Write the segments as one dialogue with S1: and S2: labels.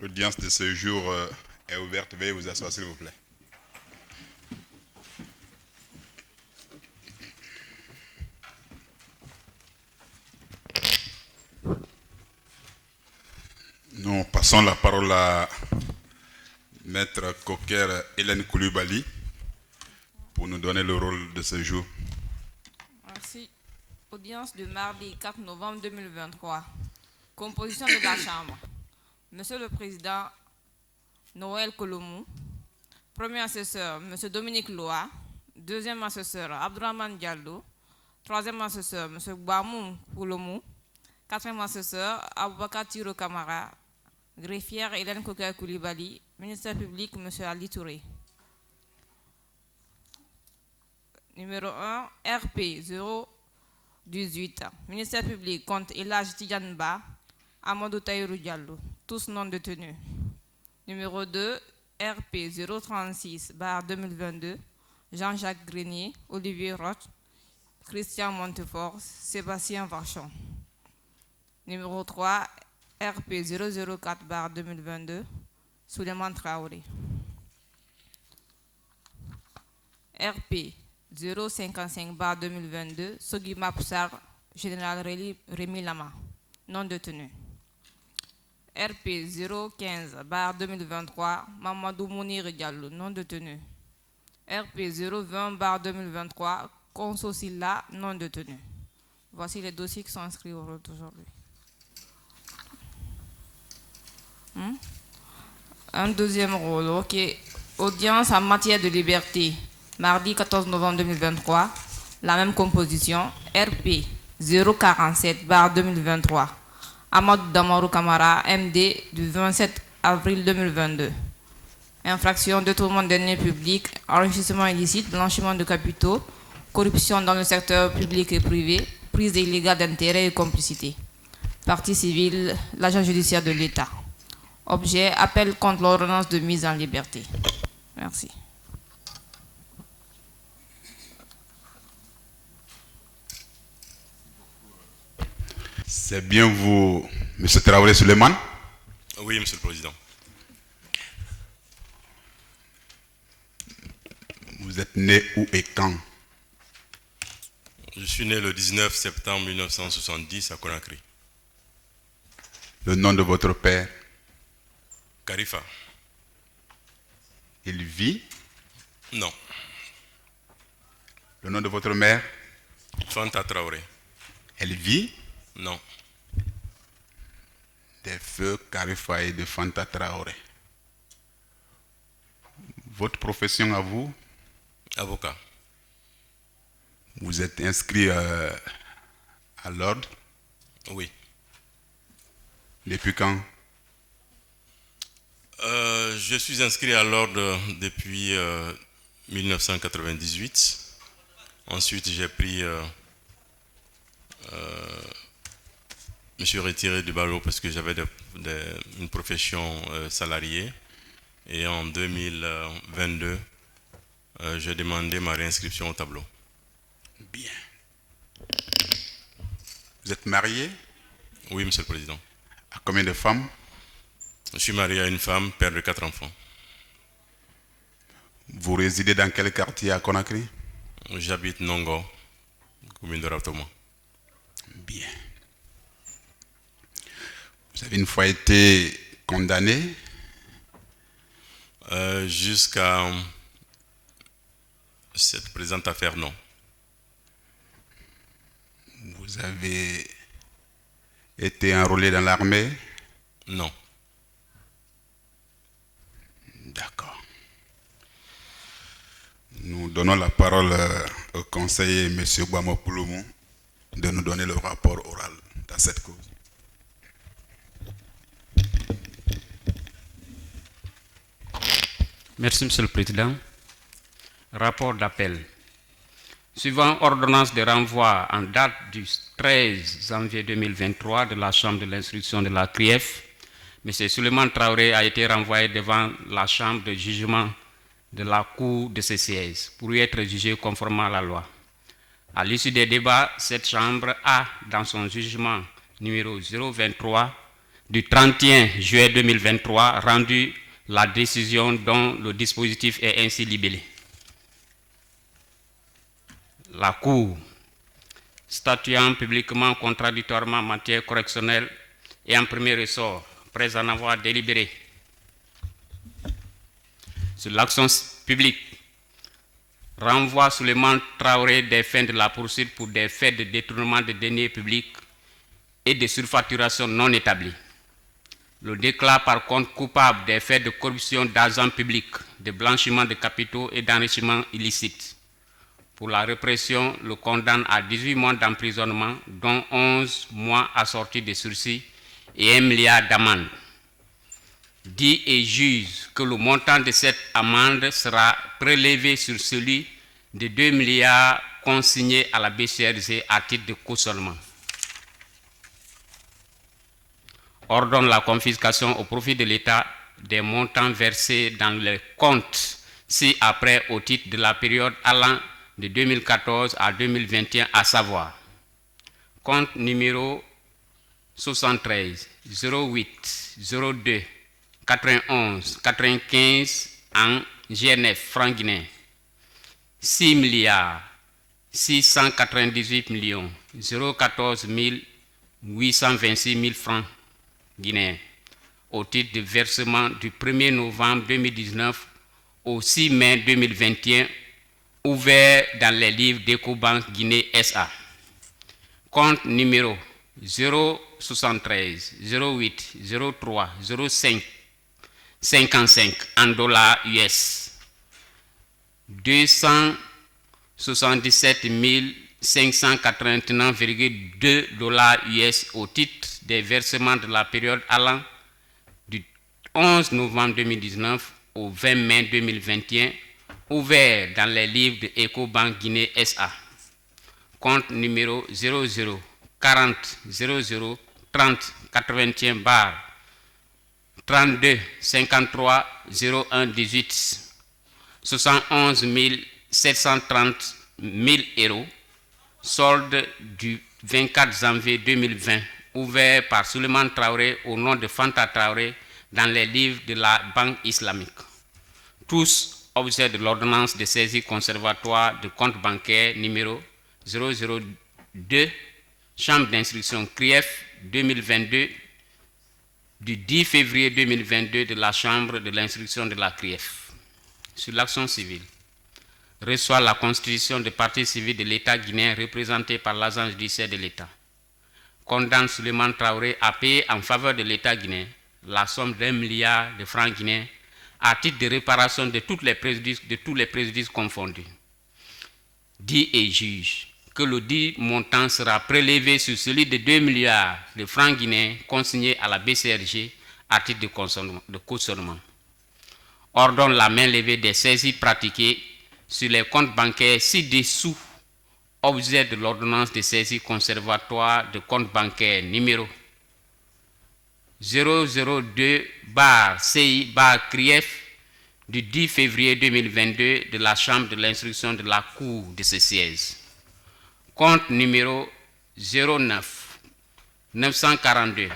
S1: L'audience de ce jour est ouverte. Veuillez vous asseoir, s'il vous plaît. Nous passons la parole à Maître Coker Hélène Koulibaly pour nous donner le rôle de ce jour.
S2: Merci. Audience de mardi 4 novembre 2023. Composition de la Chambre. Monsieur le Président Noël Kolomou. Premier assesseur, Monsieur Dominique Loa. Deuxième assesseur, Abdourahmane Diallo. Troisième assesseur, Monsieur Bamoum Kolomou. Quatrième assesseur, Aboubakar Tiro Kamara. Greffière Hélène Coker Koulibaly. Ministère public, Monsieur Ali Touré. Numéro 1, RP 018. Ministère public, compte Elhadji Tidiane Ba, Amadou Tahirou Diallo, tous non détenus. Numéro 2, RP 036, bar 2022, Jean-Jacques Grenier, Olivier Roch, Christian Montefort, Sébastien Vachon. Numéro 3, RP 004, bar 2022, Souleymane Traoré. RP 055 bar 2022, Sogui Mapsar, Général Rémi Lama, non détenu. RP 015 bar 2023, Mamadou Mounir Diallo, non détenu. RP 020 bar 2023, Konso Silla, non détenu. Voici les dossiers qui sont inscrits au rôle d'aujourd'hui. Un deuxième rôle, ok. Audience en matière de liberté. Mardi 14 novembre 2023, la même composition, RP 047 bar 2023, Amadou Damarou Kamara, MD, du 27 avril 2022. Infraction, détournement de deniers publics, enrichissement illicite, blanchiment de capitaux, corruption dans le secteur public et privé, prise illégale d'intérêt et complicité. Partie civile, l'agent judiciaire de l'État. Objet, appel contre l'ordonnance de mise en liberté. Merci.
S1: C'est bien vous, M. Traoré Suleiman?
S3: Oui, Monsieur le Président.
S1: Vous êtes né où et quand?
S3: Je suis né le 19 septembre 1970 à Conakry.
S1: Le nom de votre père?
S3: Karifa?
S1: Il vit?
S3: Non.
S1: Le nom de votre mère?
S3: Fanta Traoré?
S1: Elle vit?
S3: Non.
S1: Des feux Karifa et de Fanta Traoré. Votre profession à vous?
S3: Avocat?
S1: Vous êtes inscrit à l'ordre?
S3: Oui.
S1: Depuis quand?
S3: Je suis inscrit à l'ordre depuis 1998. Ensuite, j'ai pris... je me suis retiré du barreau parce que j'avais une profession salariée. Et en 2022, j'ai demandé ma réinscription au tableau.
S1: Bien. Vous êtes marié?
S3: Oui, Monsieur le Président.
S1: À combien de femmes?
S3: Je suis marié à une femme, père de 4 enfants.
S1: Vous résidez dans quel quartier à Conakry?
S3: J'habite Nongo, commune de Raptoma.
S1: Bien. Vous avez une fois été condamné?
S3: Jusqu'à cette présente affaire, non.
S1: Vous avez été enrôlé dans l'armée?
S3: Non.
S1: D'accord. Nous donnons la parole au conseiller M. Bamo Pouloumou de nous donner le rapport oral dans cette cause.
S4: Merci, Monsieur le Président. Rapport d'appel. Suivant ordonnance de renvoi en date du 13 janvier 2023 de la Chambre de l'instruction de la CRIEF, M. Souleymane Traoré a été renvoyé devant la Chambre de jugement de la Cour de CCS pour y être jugé conformément à la loi. À l'issue des débats, cette Chambre a, dans son jugement numéro 023, du 31 juillet 2023 rendu la décision dont le dispositif est ainsi libellé. La Cour, statuant publiquement contradictoirement en matière correctionnelle et en premier ressort, après en avoir délibéré sur l'action publique, renvoie Souleymane Traoré des fins de la poursuite pour des faits de détournement de deniers publics et de surfacturation non établis. Le déclare par contre coupable des faits de corruption d'argent public, de blanchiment de capitaux et d'enrichissement illicite. Pour la répression, le condamne à 18 mois d'emprisonnement, dont 11 mois assortis de sursis et 1 milliard d'amende. Dit et juge que le montant de cette amende sera prélevé sur celui de 2 milliards consignés à la BCRG à titre de cautionnement. Ordonne la confiscation au profit de l'État des montants versés dans les comptes ci-après au titre de la période allant de 2014 à 2021, à savoir compte numéro 73 08 02 91 95 en GNF francs guinéens, 6 milliards 698 millions 014 826 000 francs guinéens au titre de versement du 1er novembre 2019 au 6 mai 2021 ouvert dans les livres d'Ecobank Guinée SA. Compte numéro 073 08 03 05 55 en dollars US, 277 589,2 dollars US au titre des versements de la période allant du 11 novembre 2019 au 20 mai 2021, ouvert dans les livres de Ecobank Guinée SA. Compte numéro 00 40 00 30 81 bar 32 53 01 18 71 730 000 euros, solde du 24 janvier 2020, ouvert par Souleymane Traoré au nom de Fanta Traoré dans les livres de la Banque islamique. Tous objet de l'ordonnance de saisie conservatoire de compte bancaire numéro 002, Chambre d'instruction CRIEF 2022, du 10 février 2022 de la Chambre de l'instruction de la CRIEF. Sur l'action civile, reçoit la constitution de partie civile de l'État guinéen représentée par l'agent judiciaire de l'État. Condamne Souleymane Traoré à payer en faveur de l'État guinéen la somme d'1 milliard de francs guinéens à titre de réparation de tous les préjudices confondus. Dit et juge que le dit montant sera prélevé sur celui de 2 milliards de francs guinéens consignés à la BCRG à titre de cautionnement. Ordonne la main levée des saisies pratiquées sur les comptes bancaires ci-dessous, objet de l'ordonnance de saisie conservatoire de compte bancaire numéro 002-CI-CRIEF du 10 février 2022 de la Chambre de l'instruction de la Cour de ce siège. Compte numéro 09 942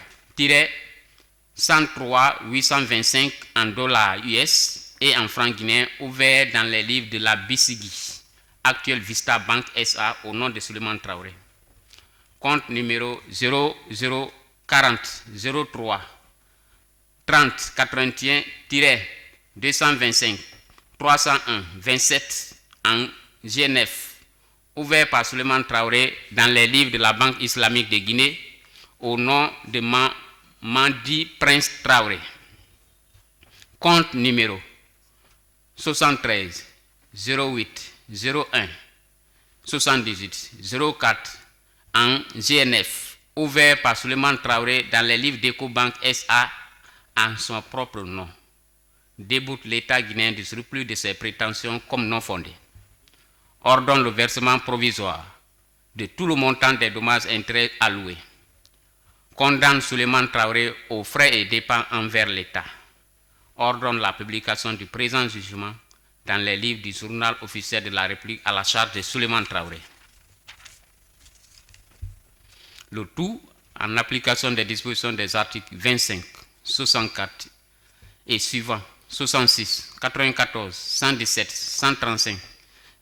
S4: 103 825 en dollars US et en francs guinéens, ouvert dans les livres de la BICIGI, actuelle Vista Bank SA, au nom de Souleymane Traoré. Compte numéro 0040 03 30 81 225 301 27 en GNF, ouvert par Souleymane Traoré dans les livres de la Banque islamique de Guinée, au nom de Mandi Prince Traoré. Compte numéro 73 08 01 78 04 en GNF, ouvert par Souleymane Traoré dans les livres d'Ecobank SA en son propre nom, déboute l'État guinéen du surplus de ses prétentions comme non fondées. Ordonne le versement provisoire de tout le montant des dommages et intérêts alloués. Condamne Souleymane Traoré aux frais et dépenses envers l'État. Ordonne la publication du présent jugement dans les livres du journal officiel de la République à la charge de Souleymane Traoré. Le tout en application des dispositions des articles 25, 64 et suivants, 66, 94, 117, 135,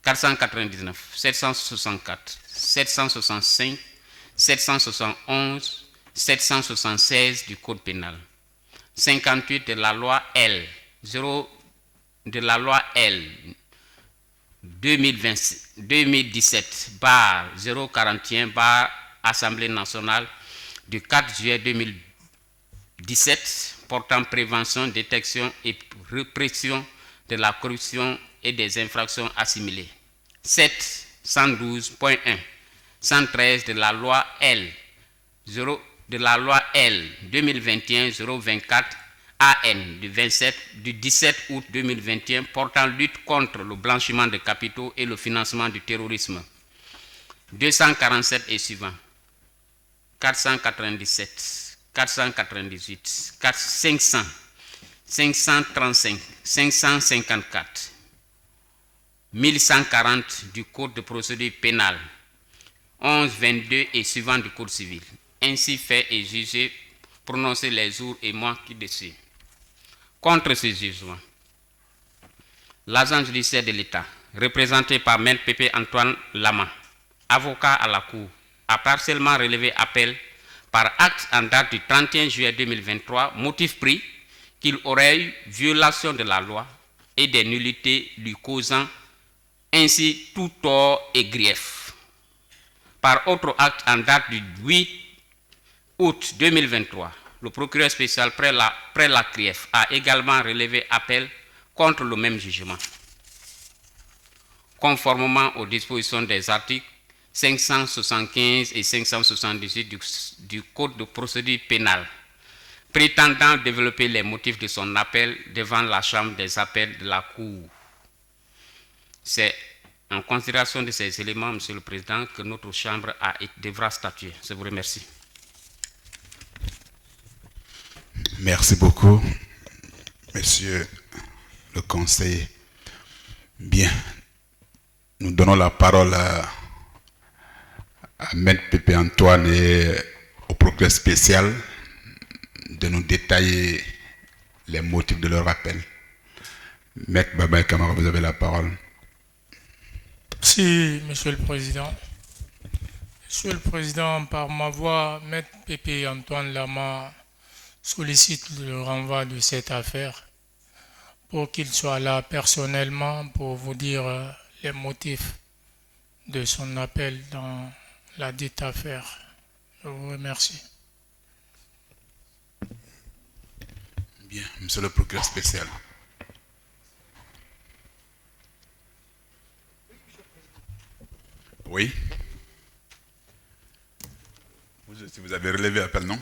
S4: 499, 764, 765, 771, 776 du Code pénal, 58 de la loi L 2017/041 Assemblée nationale du 4 juillet 2017 portant prévention, détection et répression de la corruption et des infractions assimilées. 7, 112.1, 113 de la loi L 2021-024 AN du 17 août 2021 portant lutte contre le blanchiment de capitaux et le financement du terrorisme. 247 et suivants. 497, 498, 500, 535, 554, 1140 du Code de procédure pénale, 1122 et suivants du Code civil. Ainsi fait et jugé, prononcer les jours et mois qui dessus. Contre ce jugement, l'agent judiciaire de l'État, représenté par Maître Pépé Antoine Lama, avocat à la Cour, a partiellement relevé appel par acte en date du 31 juillet 2023, motif pris qu'il aurait eu violation de la loi et des nullités lui causant ainsi tout tort et grief. Par autre acte en date du 8 août 2023, le procureur spécial près la CRIEF a également relevé appel contre le même jugement. Conformément aux dispositions des articles 575 et 578 du Code de procédure pénale, prétendant développer les motifs de son appel devant la Chambre des appels de la Cour. C'est en considération de ces éléments, Monsieur le Président, que notre Chambre devra statuer. Je vous remercie.
S1: Merci beaucoup, Monsieur le conseiller. Bien, nous donnons la parole à Maître Pépé Antoine et au procureur spécial de nous détailler les motifs de leur appel. Maître Baba Kamara, vous avez la parole.
S5: Merci, Monsieur le Président. Monsieur le Président, par ma voix, Maître Pépé Antoine Lama sollicite le renvoi de cette affaire pour qu'il soit là personnellement pour vous dire les motifs de son appel dans la dite affaire. Je vous remercie.
S1: Bien, Monsieur le procureur spécial. Oui. Vous avez relevé appel, non?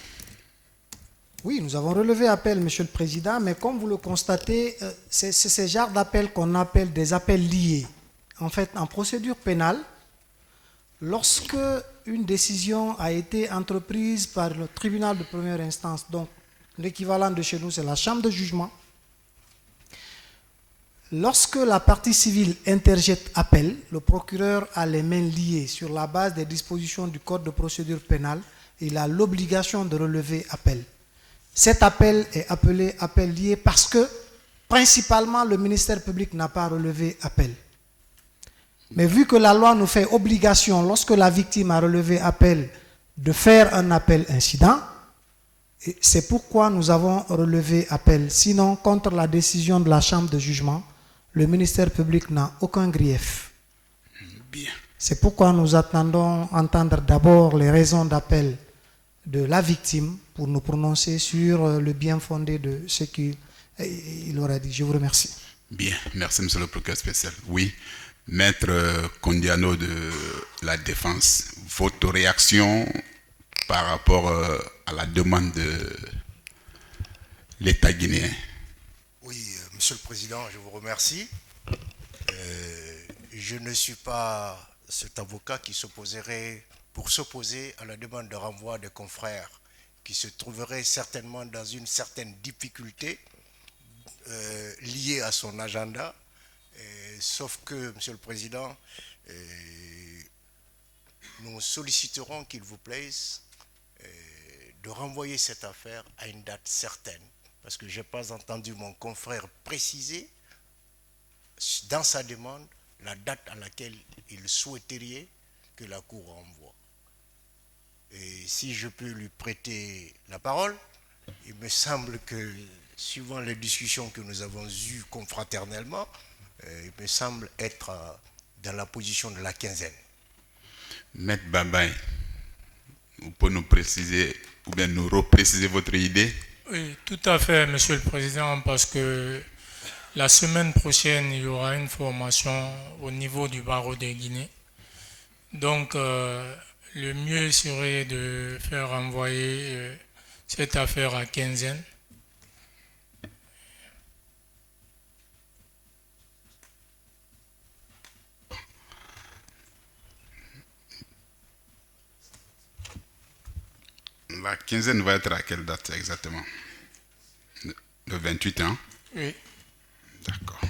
S6: Oui, nous avons relevé appel, Monsieur le Président, mais comme vous le constatez, c'est ce genre d'appel qu'on appelle des appels liés. En fait, en procédure pénale, lorsque une décision a été entreprise par le tribunal de première instance, donc l'équivalent de chez nous, c'est la chambre de jugement, lorsque la partie civile interjette appel, le procureur a les mains liées sur la base des dispositions du Code de procédure pénale. Il a l'obligation de relever appel. Cet appel est appelé appel lié parce que, principalement, le ministère public n'a pas relevé appel. Mais vu que la loi nous fait obligation, lorsque la victime a relevé appel, de faire un appel incident, c'est pourquoi nous avons relevé appel. Sinon, contre la décision de la chambre de jugement, le ministère public n'a aucun grief.
S1: Bien.
S6: C'est pourquoi nous attendons entendre d'abord les raisons d'appel de la victime pour nous prononcer sur le bien fondé de ce qu'il aura dit. Je vous remercie.
S1: Bien, merci Monsieur le procureur spécial. Oui, Maître Kondiano de la Défense, votre réaction par rapport à la demande de l'État guinéen?
S7: Oui, Monsieur le Président, je vous remercie. Je ne suis pas cet avocat qui s'opposerait pour s'opposer à la demande de renvoi des confrères qui se trouveraient certainement dans une certaine difficulté liée à son agenda. Sauf que, Monsieur le Président, nous solliciterons qu'il vous plaise de renvoyer cette affaire à une date certaine, parce que je n'ai pas entendu mon confrère préciser dans sa demande la date à laquelle il souhaiterait que la Cour renvoie. Et si je peux lui prêter la parole, il me semble que, suivant les discussions que nous avons eues confraternellement, il me semble être dans la position de la quinzaine.
S1: Maître Babaye, vous pouvez nous préciser ou bien nous repréciser votre idée?
S5: Oui, tout à fait, Monsieur le Président, parce que la semaine prochaine, il y aura une formation au niveau du barreau de Guinée. Donc, le mieux serait de faire envoyer cette affaire à quinzaine.
S1: La quinzaine va être à quelle date exactement? Le 28, hein?
S5: Oui.
S1: D'accord.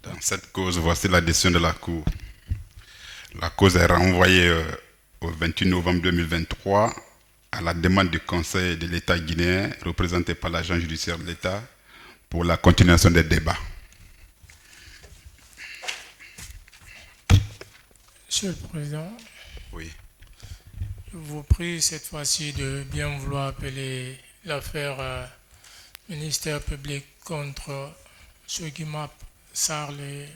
S1: Dans cette cause, voici la décision de la Cour. La cause est renvoyée au 28 novembre 2023 à la demande du Conseil de l'État guinéen, représenté par l'agent judiciaire de l'État, pour la continuation des débats.
S5: Monsieur le Président,
S1: Oui.
S5: je vous prie cette fois-ci de bien vouloir appeler l'affaire ministère public contre Soguimap Sarl et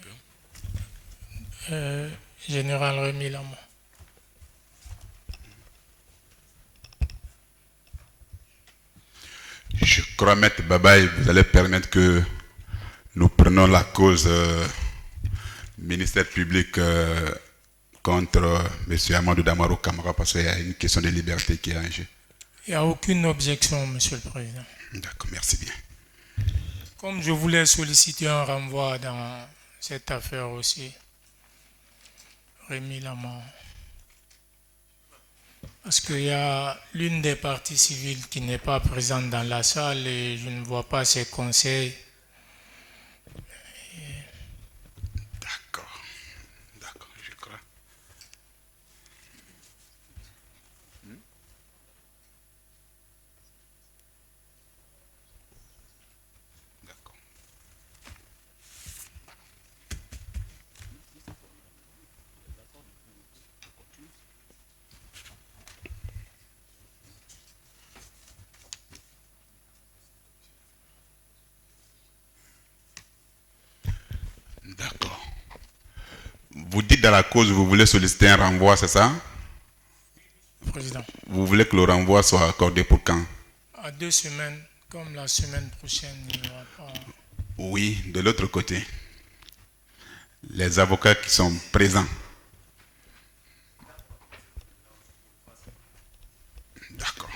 S5: général Rémi Lamont.
S1: Je crois, Maître Babaye, vous allez permettre que nous prenions la cause ministère public contre M. Amadou Damaro Camara parce qu'il y a une question de liberté qui est en jeu.
S5: Il n'y a aucune objection, Monsieur le Président.
S1: D'accord, merci bien.
S5: Comme je voulais solliciter un renvoi dans cette affaire aussi, Rémi Lamont, parce qu'il y a l'une des parties civiles qui n'est pas présente dans la salle et je ne vois pas ses conseils.
S1: D'accord, d'accord, je crois. D'accord. D'accord. Vous dites dans la cause, vous voulez solliciter un renvoi, c'est ça? Vous voulez que le renvoi soit accordé pour quand?
S5: À 2 semaines, comme la semaine prochaine, il n'y aura pas.
S1: Oui, de l'autre côté. Les avocats qui sont présents. D'accord.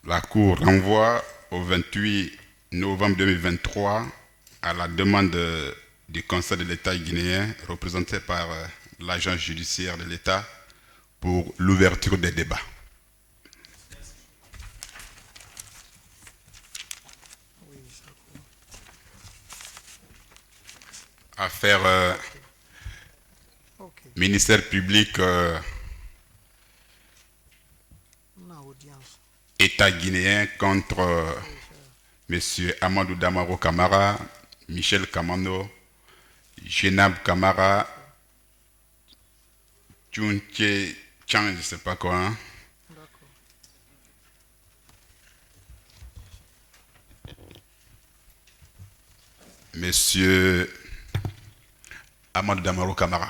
S1: La Cour renvoie au 28 novembre 2023 à la demande du Conseil de l'État guinéen, représenté par l'agent judiciaire de l'État, pour l'ouverture des débats. Affaire ministère public, État guinéen contre M. Amadou Damaro Camara, Michel Kamando, Jenab Camara, Tchunche Chan, je ne sais pas quoi. Hein. Monsieur Amadou Damaro Camara.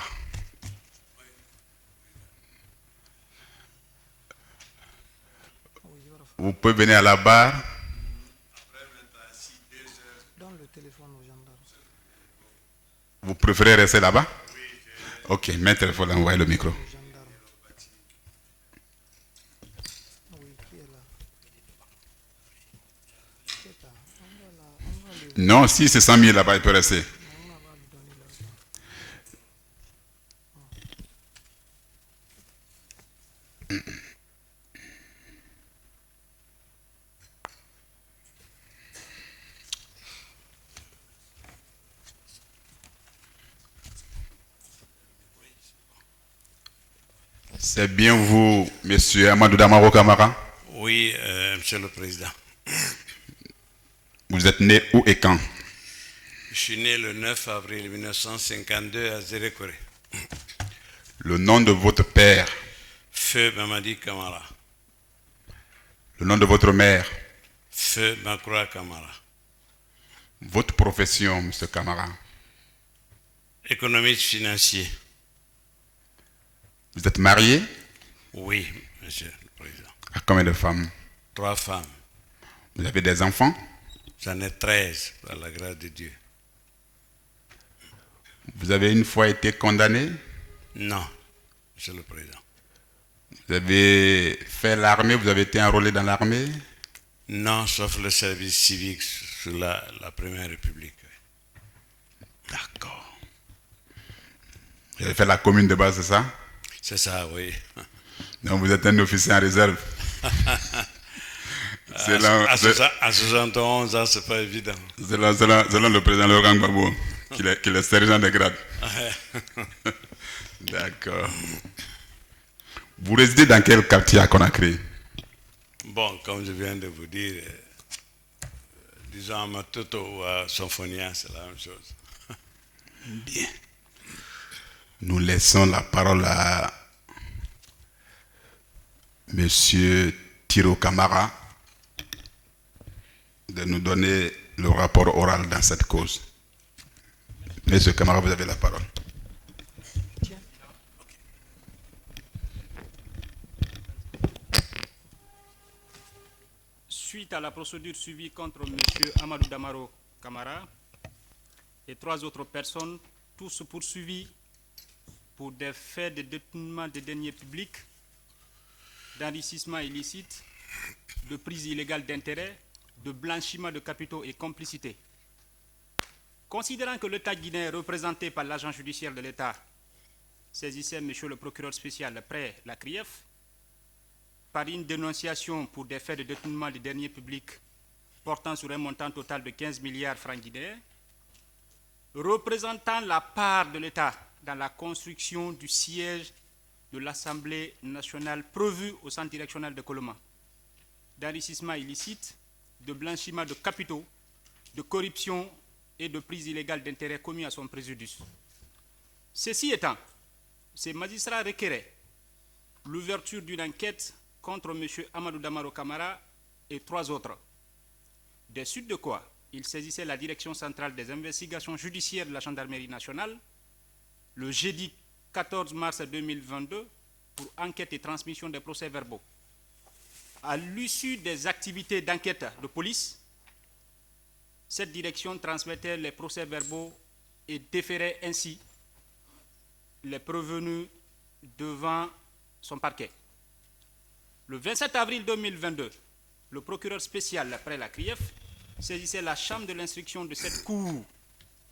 S1: Vous pouvez venir à la barre. Vous préférez rester là-bas? Ok, maître, il faut l'envoyer le micro. Non, si c'est 100 000 là-bas, il peut rester. C'est bien vous, monsieur Amadou Damaro Camara?
S8: Oui, monsieur le président.
S1: Vous êtes né où et quand?
S8: Je suis né le 9 avril 1952 à Zérékoré.
S1: Le nom de votre père?
S8: Feu Mamadi Kamara.
S1: Le nom de votre mère?
S8: Feu Makroa Kamara.
S1: Votre profession, monsieur Camara?
S8: Économiste financier.
S1: Vous êtes marié?
S8: Oui, monsieur le président.
S1: À combien de femmes?
S8: 3 femmes.
S1: Vous avez des enfants?
S8: J'en ai 13, par la grâce de Dieu.
S1: Vous avez une fois été condamné?
S8: Non, monsieur le président.
S1: Vous avez fait l'armée? Vous avez été enrôlé dans l'armée?
S8: Non, sauf le service civique sous la Première République.
S1: D'accord. Vous avez fait la commune de base, c'est ça?
S8: C'est ça, oui.
S1: Donc vous êtes un officier en réserve.
S8: À 71 ans, c'est pas évident.
S1: Selon le président Laurent Gbagbo, qui est sergent de grade. D'accord. Vous résidez dans quel quartier à Conakry?
S8: Bon, comme je viens de vous dire, disons à Matoto ou à Symphonia, c'est la même chose.
S1: Bien. Nous laissons la parole à Monsieur Tiro Camara de nous donner le rapport oral dans cette cause. Monsieur Camara, vous avez la parole.
S9: suite à la procédure suivie contre M. Amadou Damaro Camara et 3 autres personnes, tous poursuivis pour des faits de détournement de deniers publics, d'enrichissement illicite, de prise illégale d'intérêts, de blanchiment de capitaux et complicité. Considérant que l'État guinéen représenté par l'agent judiciaire de l'État saisissait M. le procureur spécial après la CRIEF par une dénonciation pour des faits de détournement des deniers publics portant sur un montant total de 15 milliards francs guinéens, représentant la part de l'État dans la construction du siège de l'Assemblée nationale prévu au centre directionnel de Coloma, d'enrichissement illicite, de blanchiment de capitaux, de corruption et de prise illégale d'intérêts commis à son préjudice. Ceci étant, ces magistrats requéraient l'ouverture d'une enquête contre M. Amadou Damaro Camara et 3 autres, des suites de quoi il saisissait la direction centrale des investigations judiciaires de la gendarmerie nationale le jeudi 14 mars 2022 pour enquête et transmission des procès-verbaux. À l'issue des activités d'enquête de police, cette direction transmettait les procès-verbaux et déférait ainsi les prévenus devant son parquet. Le 27 avril 2022, le procureur spécial après la CRIEF saisissait la chambre de l'instruction de cette cour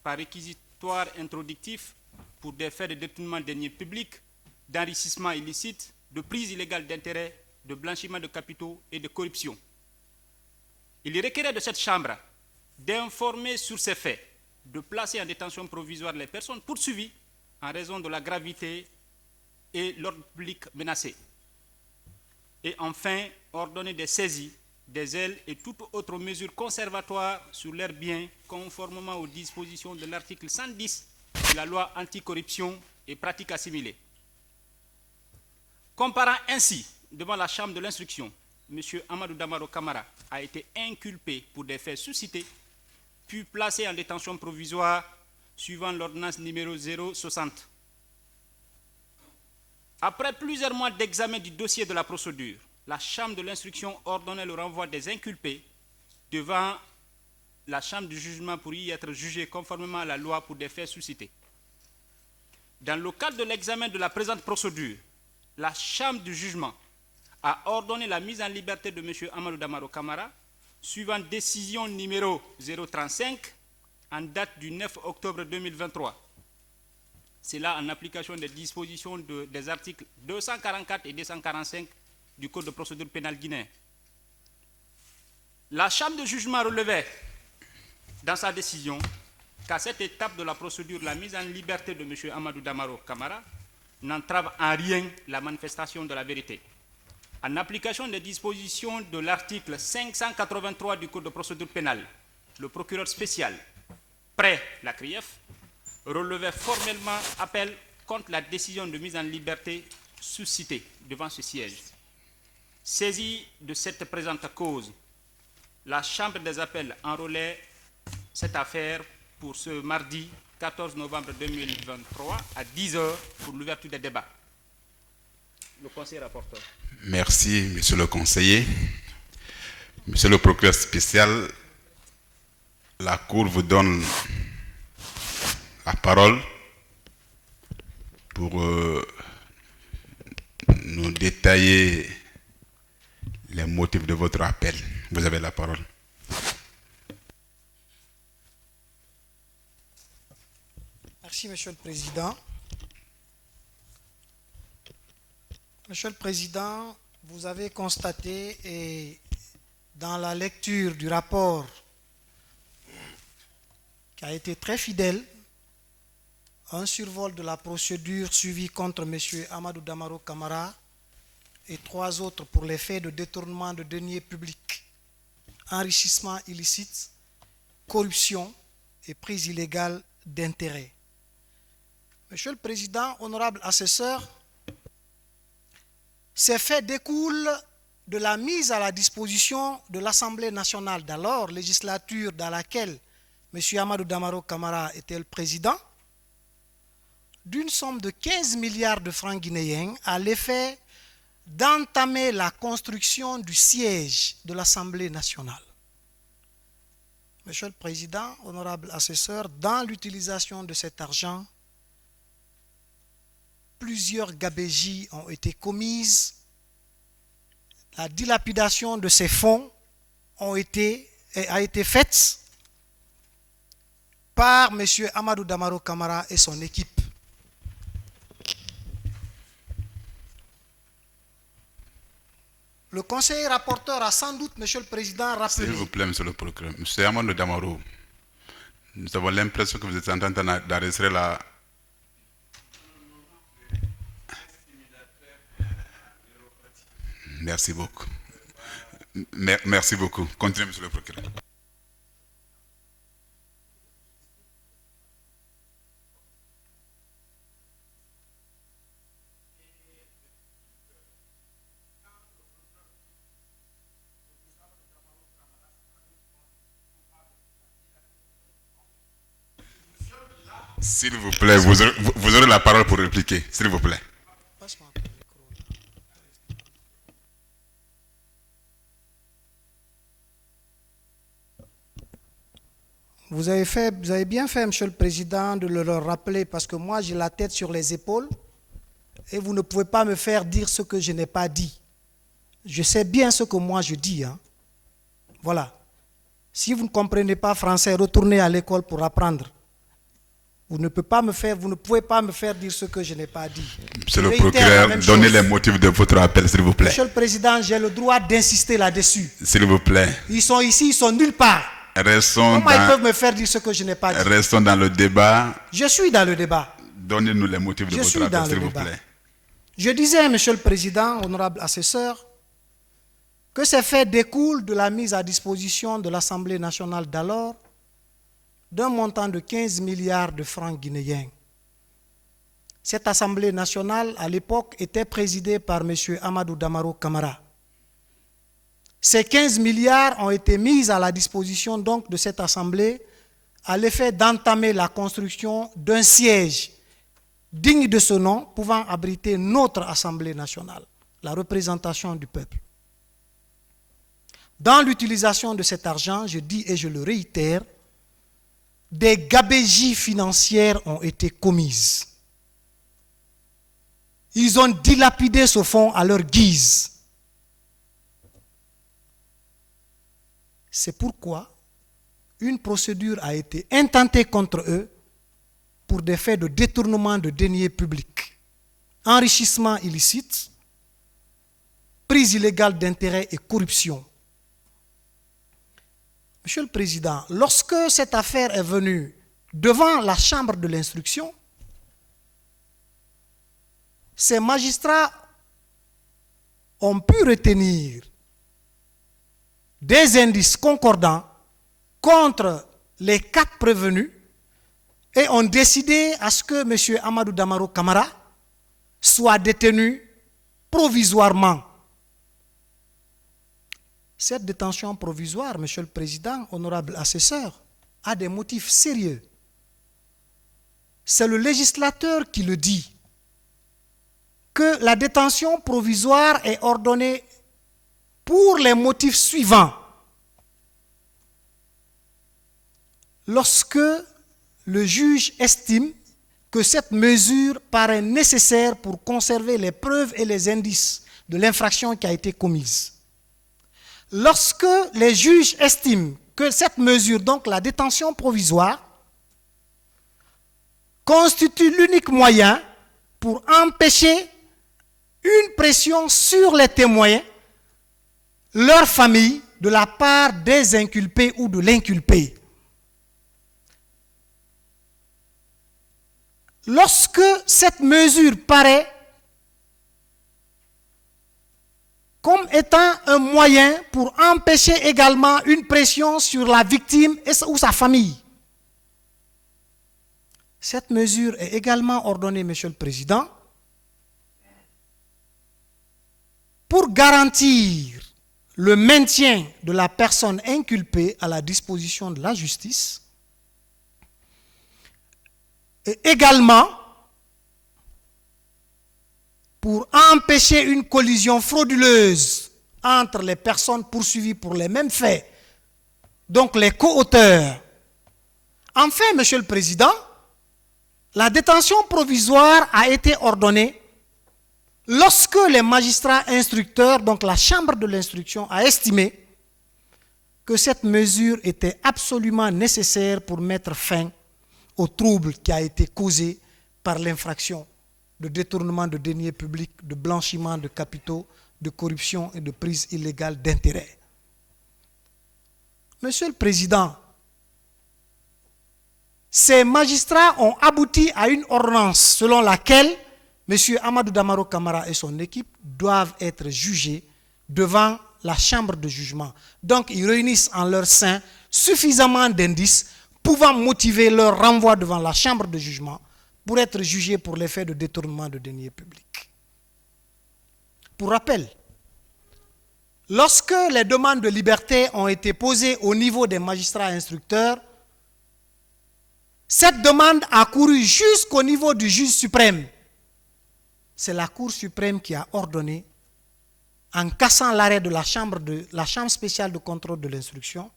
S9: par réquisitoire introductif pour des faits de détournement de deniers publics, d'enrichissement illicite, de prise illégale d'intérêts, de blanchiment de capitaux et de corruption. Il requérait de cette chambre d'informer sur ces faits, de placer en détention provisoire les personnes poursuivies en raison de la gravité et l'ordre public menacé. Et enfin, ordonner des saisies, des ailes et toute autre mesure conservatoire sur leurs biens conformément aux dispositions de l'article 110 de la loi anticorruption et pratiques assimilées. Comparant ainsi devant la chambre de l'instruction, M. Amadou Damaro Camara a été inculpé pour des faits suscités, puis placé en détention provisoire suivant l'ordonnance numéro 060. Après plusieurs mois d'examen du dossier de la procédure, la chambre de l'instruction ordonnait le renvoi des inculpés devant la chambre du jugement pour y être jugés conformément à la loi pour des faits suscités. Dans le cadre de l'examen de la présente procédure, la chambre du jugement a ordonné la mise en liberté de M. Amadou Damaro Camara suivant décision numéro 035 en date du 9 octobre 2023. C'est là en application des dispositions des articles 244 et 245 du Code de procédure pénale guinéen. La chambre de jugement relevait dans sa décision qu'à cette étape de la procédure, la mise en liberté de M. Amadou Damaro Camara n'entrave en rien la manifestation de la vérité. En application des dispositions de l'article 583 du Code de procédure pénale, le procureur spécial, près la CRIEF, relevait formellement appel contre la décision de mise en liberté suscitée devant ce siège. Saisie de cette présente cause, la Chambre des appels enrôlait cette affaire pour ce mardi 14 novembre 2023 à 10h pour l'ouverture des débats. Le conseiller rapporteur.
S1: Merci, monsieur le conseiller. Monsieur le procureur spécial, la Cour vous donne la parole pour nous détailler les motifs de votre appel. Vous avez la parole.
S6: Merci, Monsieur le Président. Monsieur le Président, vous avez constaté et dans la lecture du rapport qui a été très fidèle, un survol de la procédure suivie contre M. Amadou Damaro Camara et 3 autres pour les faits de détournement de deniers publics, enrichissement illicite, corruption et prise illégale d'intérêts. Monsieur le Président, honorable assesseur, ces faits découlent de la mise à la disposition de l'Assemblée nationale d'alors, législature dans laquelle M. Amadou Damaro Camara était le président, d'une somme de 15 milliards de francs guinéens à l'effet d'entamer la construction du siège de l'Assemblée nationale. Monsieur le Président, honorable assesseur, dans l'utilisation de cet argent, plusieurs gabegies ont été commises. La dilapidation de ces fonds a été faite par M. Amadou Damaro Camara et son équipe. Le conseiller rapporteur a sans doute, Monsieur le Président, rappelé...
S1: S'il vous plaît, Monsieur le procureur. Monsieur Amadou Damaro, nous avons l'impression que vous êtes en train d'arrêter la... Merci beaucoup. Merci beaucoup. Continuez, Monsieur le procureur. S'il vous plaît, vous aurez la parole pour répliquer. S'il vous plaît.
S6: Vous avez bien fait, Monsieur le Président, de le leur rappeler, parce que moi, j'ai la tête sur les épaules et vous ne pouvez pas me faire dire ce que je n'ai pas dit. Je sais bien ce que moi je dis. Hein. Voilà. Si vous ne comprenez pas français, retournez à l'école pour apprendre. Vous ne pouvez pas me faire dire ce que je n'ai pas dit.
S1: Monsieur le procureur, donnez les motifs de votre appel, s'il vous plaît.
S6: Monsieur le Président, j'ai le droit d'insister là-dessus.
S1: S'il vous plaît.
S6: Ils sont ici, ils sont nulle part. Comment ils peuvent me faire dire ce que je n'ai pas dit?
S1: Restons dans le débat.
S6: Je suis dans le débat.
S1: Donnez-nous les motifs de votre appel, s'il vous plaît.
S6: Je disais, Monsieur le Président, honorable assesseur, que ces faits découlent de la mise à disposition de l'Assemblée nationale d'alors d'un montant de 15 milliards de francs guinéens. Cette Assemblée nationale, à l'époque, était présidée par M. Amadou Damaro Camara. Ces 15 milliards ont été mis à la disposition donc de cette Assemblée à l'effet d'entamer la construction d'un siège digne de ce nom, pouvant abriter notre Assemblée nationale, la représentation du peuple. Dans l'utilisation de cet argent, je dis et je le réitère, des gabegies financières ont été commises. Ils ont dilapidé ce fonds à leur guise. C'est pourquoi une procédure a été intentée contre eux pour des faits de détournement de deniers publics, enrichissement illicite, prise illégale d'intérêts et corruption. Monsieur le Président, lorsque cette affaire est venue devant la chambre de l'instruction, ces magistrats ont pu retenir des indices concordants contre les 4 prévenus et ont décidé à ce que M. Amadou Damaro Camara soit détenu provisoirement. Cette détention provisoire, Monsieur le Président, honorable assesseur, a des motifs sérieux. C'est le législateur qui le dit, que la détention provisoire est ordonnée pour les motifs suivants. Lorsque le juge estime que cette mesure paraît nécessaire pour conserver les preuves et les indices de l'infraction qui a été commise. Lorsque les juges estiment que cette mesure, donc la détention provisoire, constitue l'unique moyen pour empêcher une pression sur les témoins, leur famille, de la part des inculpés ou de l'inculpé. Lorsque cette mesure paraît comme étant un moyen pour empêcher également une pression sur la victime ou sa famille. Cette mesure est également ordonnée, Monsieur le Président, pour garantir le maintien de la personne inculpée à la disposition de la justice et également pour empêcher une collision frauduleuse entre les personnes poursuivies pour les mêmes faits, donc les co-auteurs. Enfin, Monsieur le Président, la détention provisoire a été ordonnée lorsque les magistrats instructeurs, donc la Chambre de l'instruction, a estimé que cette mesure était absolument nécessaire pour mettre fin au trouble qui a été causé par l'infraction de détournement de deniers publics, de blanchiment de capitaux, de corruption et de prise illégale d'intérêts. Monsieur le Président, ces magistrats ont abouti à une ordonnance selon laquelle M. Amadou Damaro Camara et son équipe doivent être jugés devant la chambre de jugement. Donc, ils réunissent en leur sein suffisamment d'indices pouvant motiver leur renvoi devant la chambre de jugement pour être jugés pour les faits de détournement de deniers publics. Pour rappel, lorsque les demandes de liberté ont été posées au niveau des magistrats instructeurs, cette demande a couru jusqu'au niveau du juge suprême. C'est la Cour suprême qui a ordonné, en cassant l'arrêt de la chambre spéciale de contrôle de l'instruction,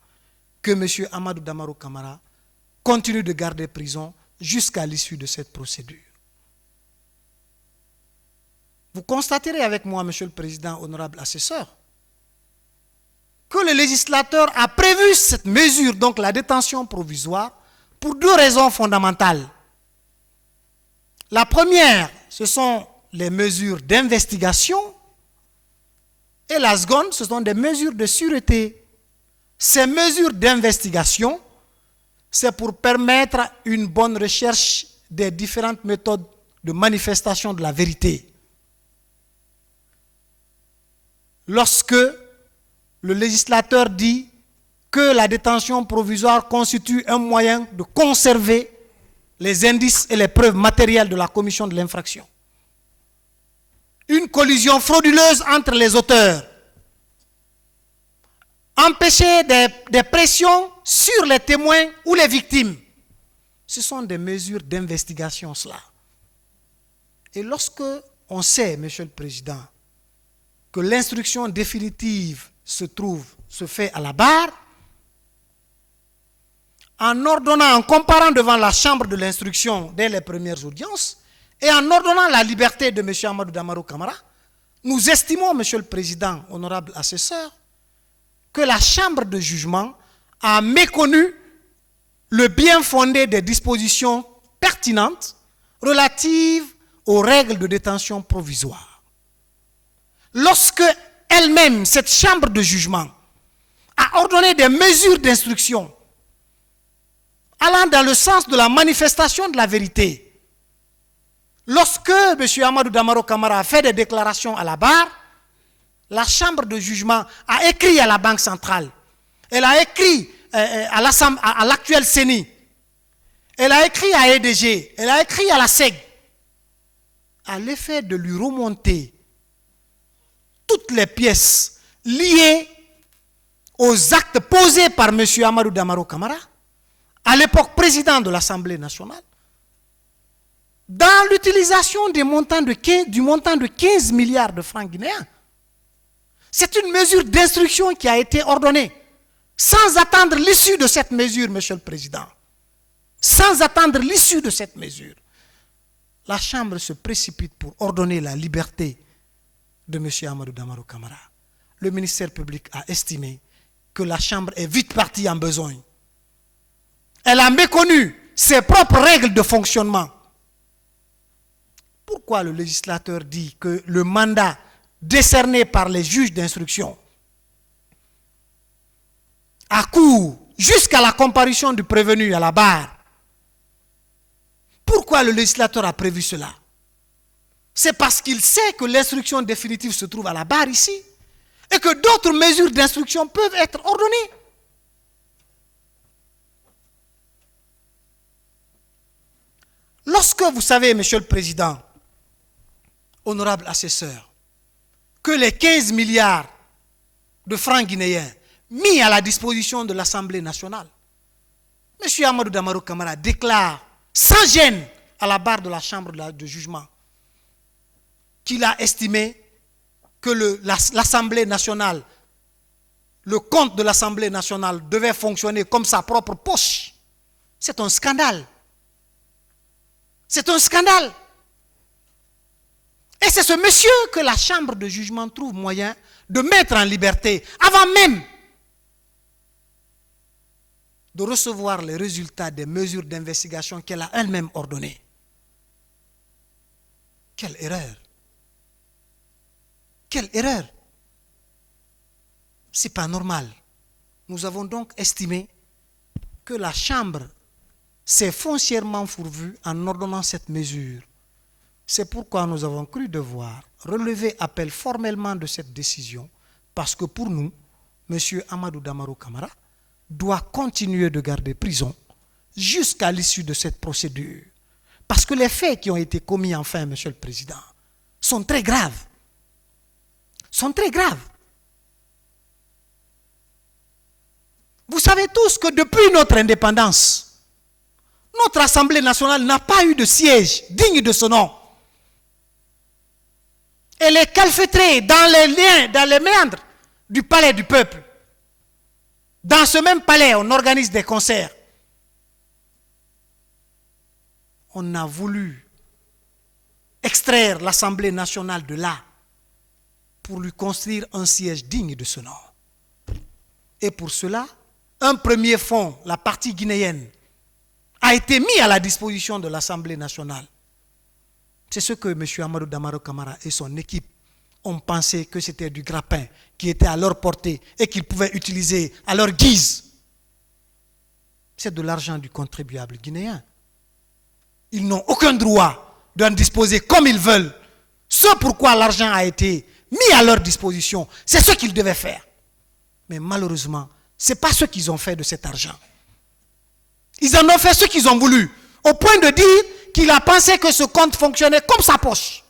S6: que M. Amadou Damaro Camara continue de garder prison jusqu'à l'issue de cette procédure. Vous constaterez avec moi, Monsieur le Président, honorable assesseur, que le législateur a prévu cette mesure, donc la détention provisoire, pour deux raisons fondamentales. La première, ce sont les mesures d'investigation, et la seconde, ce sont des mesures de sûreté. Ces mesures d'investigation, c'est pour permettre une bonne recherche des différentes méthodes de manifestation de la vérité. Lorsque le législateur dit que la détention provisoire constitue un moyen de conserver les indices et les preuves matérielles de la commission de l'infraction, une collision frauduleuse entre les auteurs, empêcher des pressions sur les témoins ou les victimes. Ce sont des mesures d'investigation, cela. Et lorsque on sait, Monsieur le Président, que l'instruction définitive se fait à la barre, en ordonnant, en comparant devant la chambre de l'instruction dès les premières audiences, et en ordonnant la liberté de M. Amadou Damaro Camara, nous estimons, Monsieur le Président, honorable assesseur, que la chambre de jugement a méconnu le bien fondé des dispositions pertinentes relatives aux règles de détention provisoire. Lorsque elle-même, cette chambre de jugement, a ordonné des mesures d'instruction allant dans le sens de la manifestation de la vérité, lorsque M. Amadou Damaro Camara a fait des déclarations à la barre, la chambre de jugement a écrit à la Banque centrale, elle a écrit à l'actuel CENI, elle a écrit à EDG, elle a écrit à la SEG, à l'effet de lui remonter toutes les pièces liées aux actes posés par M. Amadou Damaro Camara, à l'époque président de l'Assemblée nationale, dans l'utilisation du montant de 15 milliards de francs guinéens. C'est une mesure d'instruction qui a été ordonnée, sans attendre l'issue de cette mesure, Monsieur le Président. Sans attendre l'issue de cette mesure. La Chambre se précipite pour ordonner la liberté de M. Amadou Damaro Camara. Le ministère public a estimé que la Chambre est vite partie en besogne. Elle a méconnu ses propres règles de fonctionnement. Pourquoi le législateur dit que le mandat décerné par les juges d'instruction à court jusqu'à la comparution du prévenu à la barre? Pourquoi le législateur a prévu cela? C'est parce qu'il sait que l'instruction définitive se trouve à la barre ici et que d'autres mesures d'instruction peuvent être ordonnées. Lorsque vous savez, Monsieur le Président, honorable assesseur, que les 15 milliards de francs guinéens mis à la disposition de l'Assemblée nationale, M. Amadou Damaro Camara déclare sans gêne à la barre de la chambre de jugement qu'il a estimé que l'Assemblée nationale, le compte de l'Assemblée nationale devait fonctionner comme sa propre poche. C'est un scandale. C'est un scandale. Et c'est ce monsieur que la chambre de jugement trouve moyen de mettre en liberté avant même de recevoir les résultats des mesures d'investigation qu'elle a elle-même ordonnées. Quelle erreur! Quelle erreur! Ce n'est pas normal. Nous avons donc estimé que la Chambre s'est foncièrement fourvue en ordonnant cette mesure. C'est pourquoi nous avons cru devoir relever appel formellement de cette décision, parce que pour nous, M. Amadou Damarou Kamara doit continuer de garder prison jusqu'à l'issue de cette procédure. Parce que les faits qui ont été commis, enfin, Monsieur le Président, sont très graves. Sont très graves. Vous savez tous que depuis notre indépendance, notre Assemblée nationale n'a pas eu de siège digne de ce nom. Elle est calfeutrée dans les liens, dans les méandres du palais du peuple. Dans ce même palais, on organise des concerts. On a voulu extraire l'Assemblée nationale de là pour lui construire un siège digne de ce nom. Et pour cela, un premier fonds, la partie guinéenne, a été mis à la disposition de l'Assemblée nationale. C'est ce que M. Amadou Damarou Kamara et son équipe ont pensé que c'était du grappin qui était à leur portée et qu'ils pouvaient utiliser à leur guise. C'est de l'argent du contribuable guinéen. Ils n'ont aucun droit d'en disposer comme ils veulent. Ce pourquoi l'argent a été mis à leur disposition, c'est ce qu'ils devaient faire. Mais malheureusement, ce n'est pas ce qu'ils ont fait de cet argent. Ils en ont fait ce qu'ils ont voulu, au point de dire qu'il a pensé que ce compte fonctionnait comme sa poche.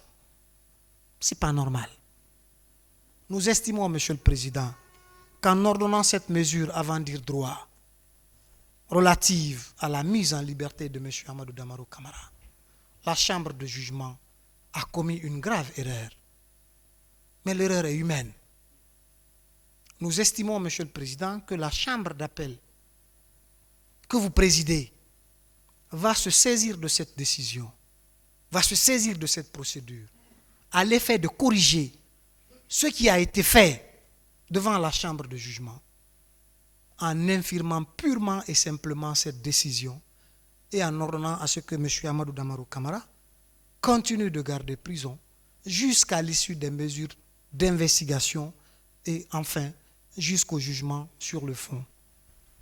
S6: Ce n'est pas normal. Nous estimons, Monsieur le Président, qu'en ordonnant cette mesure avant dire droit, relative à la mise en liberté de M. Amadou Damarou Kamara, la Chambre de jugement a commis une grave erreur. Mais l'erreur est humaine. Nous estimons, Monsieur le Président, que la Chambre d'appel que vous présidez va se saisir de cette décision, va se saisir de cette procédure, à l'effet de corriger ce qui a été fait devant la Chambre de jugement, en infirmant purement et simplement cette décision et en ordonnant à ce que M. Amadou Damarou Kamara continue de garder prison jusqu'à l'issue des mesures d'investigation et enfin jusqu'au jugement sur le fond.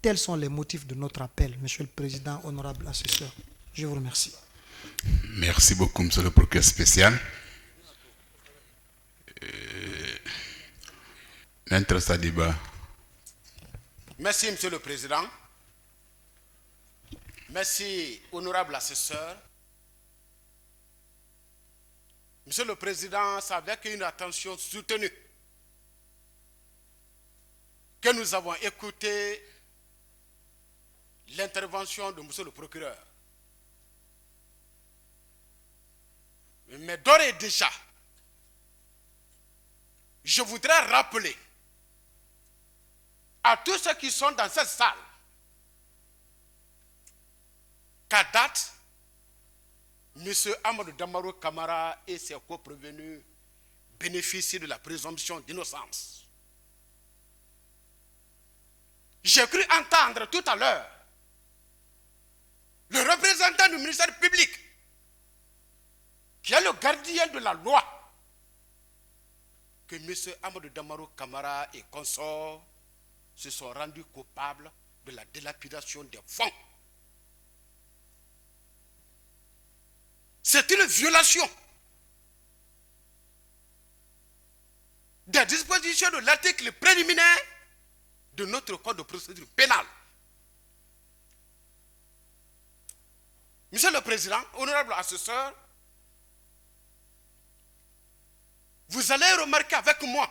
S6: Tels sont les motifs de notre appel, Monsieur le Président, honorable assesseur. Je vous remercie.
S1: Merci beaucoup, Monsieur le procureur spécial. Maître Sadiba.
S10: Merci, Monsieur le Président. Merci, honorable assesseur. Monsieur le Président, c'est avec une attention soutenue que nous avons écouté l'intervention de Monsieur le procureur. Mais d'ores et déjà, je voudrais rappeler à tous ceux qui sont dans cette salle qu'à date, M. Amadou Damarou Kamara et ses co-prévenus bénéficient de la présomption d'innocence. J'ai cru entendre tout à l'heure le représentant du ministère public, qui est le gardien de la loi, que M. Amadou Damarou Kamara et consorts se sont rendus coupables de la dilapidation des fonds. C'est une violation des dispositions de l'article préliminaire de notre code de procédure pénale. Monsieur le Président, honorable assesseur, vous allez remarquer avec moi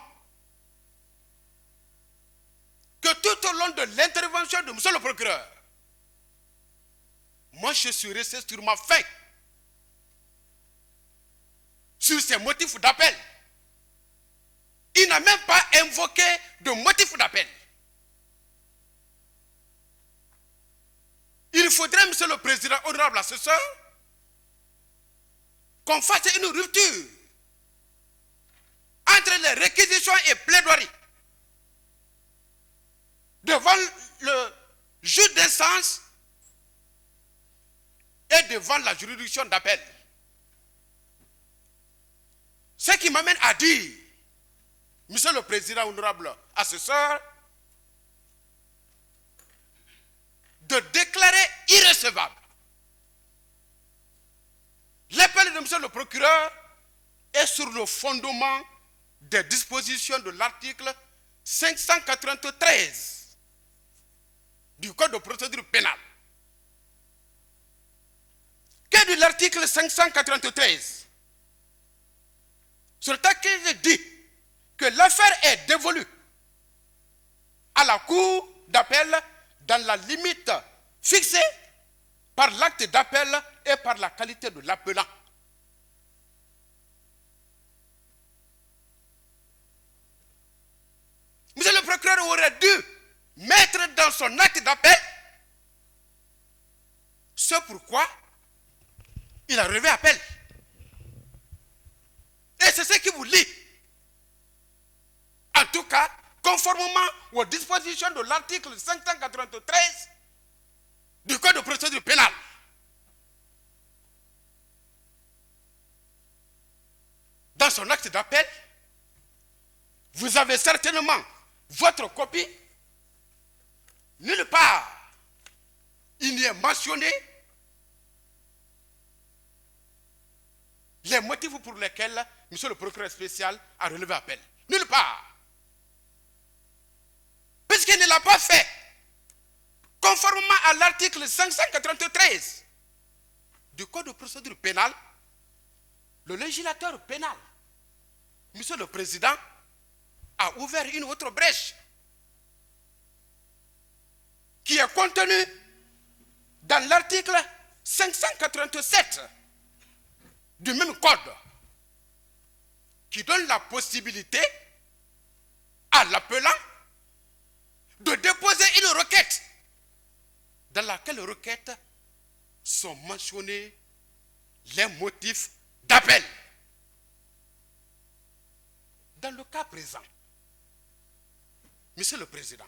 S10: que tout au long de l'intervention de monsieur le procureur, moi je suis resté sur ma faim. sur ses motifs d'appel. Il n'a même pas invoqué de motif d'appel. Il faudrait, Monsieur le Président, honorable assesseur, qu'on fasse une rupture entre les réquisitions et plaidoiries devant le juge d'instance et devant la juridiction d'appel. Ce qui m'amène à dire, Monsieur le Président, honorable assesseur, de déclarer irrecevable l'appel de Monsieur le procureur est sur le fondement des dispositions de l'article 593 du Code de procédure pénale. Que dit l'article 593? Sur lequel dit que l'affaire est dévolue à la cour d'appel dans la limite fixée par l'acte d'appel et par la qualité de l'appelant. Monsieur le procureur aurait dû mettre dans son acte d'appel ce pourquoi il a relevé appel. Et c'est ce qui vous lie. En tout cas, conformément aux dispositions de l'article 593 du Code de procédure pénale. Dans son acte d'appel, vous avez certainement votre copie. Nulle part, il n'y est mentionné les motifs pour lesquels Monsieur le procureur spécial a relevé appel. Nulle part. Puisqu'il ne l'a pas fait, conformément à l'article 593 du Code de procédure pénale, le législateur pénal, Monsieur le Président, a ouvert une autre brèche qui est contenue dans l'article 587 du même code, qui donne la possibilité à l'appelant de déposer une requête dans laquelle requête sont mentionnés les motifs d'appel. Dans le cas présent, Monsieur le Président,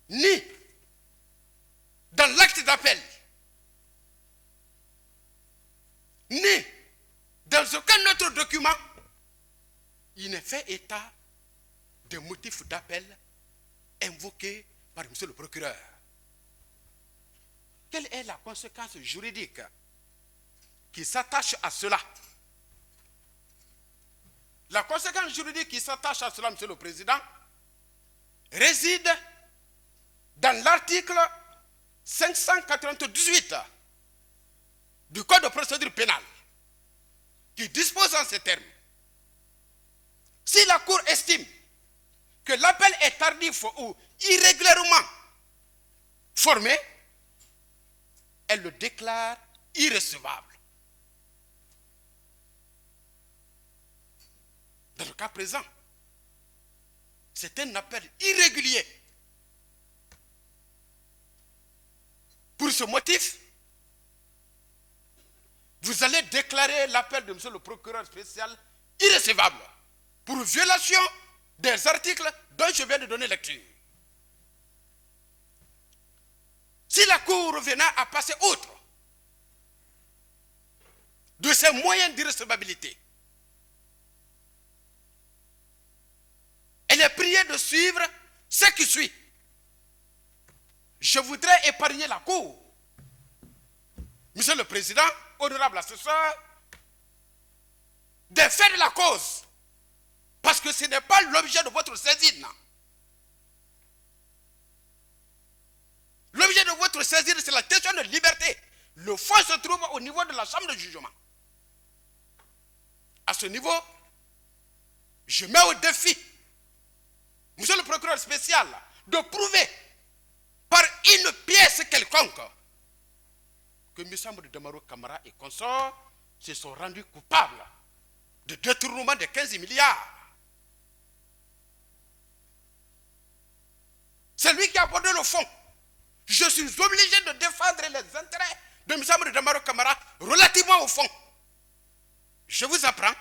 S10: ni dans l'acte d'appel, ni dans aucun autre document, il n'est fait état des motifs d'appel invoqués par Monsieur le procureur. Quelle est la conséquence juridique qui s'attache à cela? La conséquence juridique qui s'attache à cela, Monsieur le Président, réside dans l'article 598 du Code de procédure pénale, qui dispose en ces termes. Si la Cour estime que l'appel est tardif ou irrégulièrement formé, elle le déclare irrecevable. Dans le cas présent, c'est un appel irrégulier. Pour ce motif, vous allez déclarer l'appel de Monsieur le procureur spécial irrecevable pour violation des articles dont je viens de donner lecture. Si la Cour revenait à passer outre de ces moyens d'irrecevabilité, elle est priée de suivre ce qui suit. Je voudrais épargner la Cour, Monsieur le Président, honorable assesseur, des faits de la cause, parce que ce n'est pas l'objet de votre saisine. L'objet de votre saisine, c'est la question de liberté. Le fond se trouve au niveau de la chambre de jugement. À ce niveau, je mets au défi Monsieur le procureur spécial de prouver par une pièce quelconque que M. Amadou Damaro Camara et consorts se sont rendus coupables de détournement de 15 milliards. C'est lui qui a abordé le fond. Je suis obligé de défendre les intérêts de M. Amadou Damaro Camara relativement au fond. Je vous apprends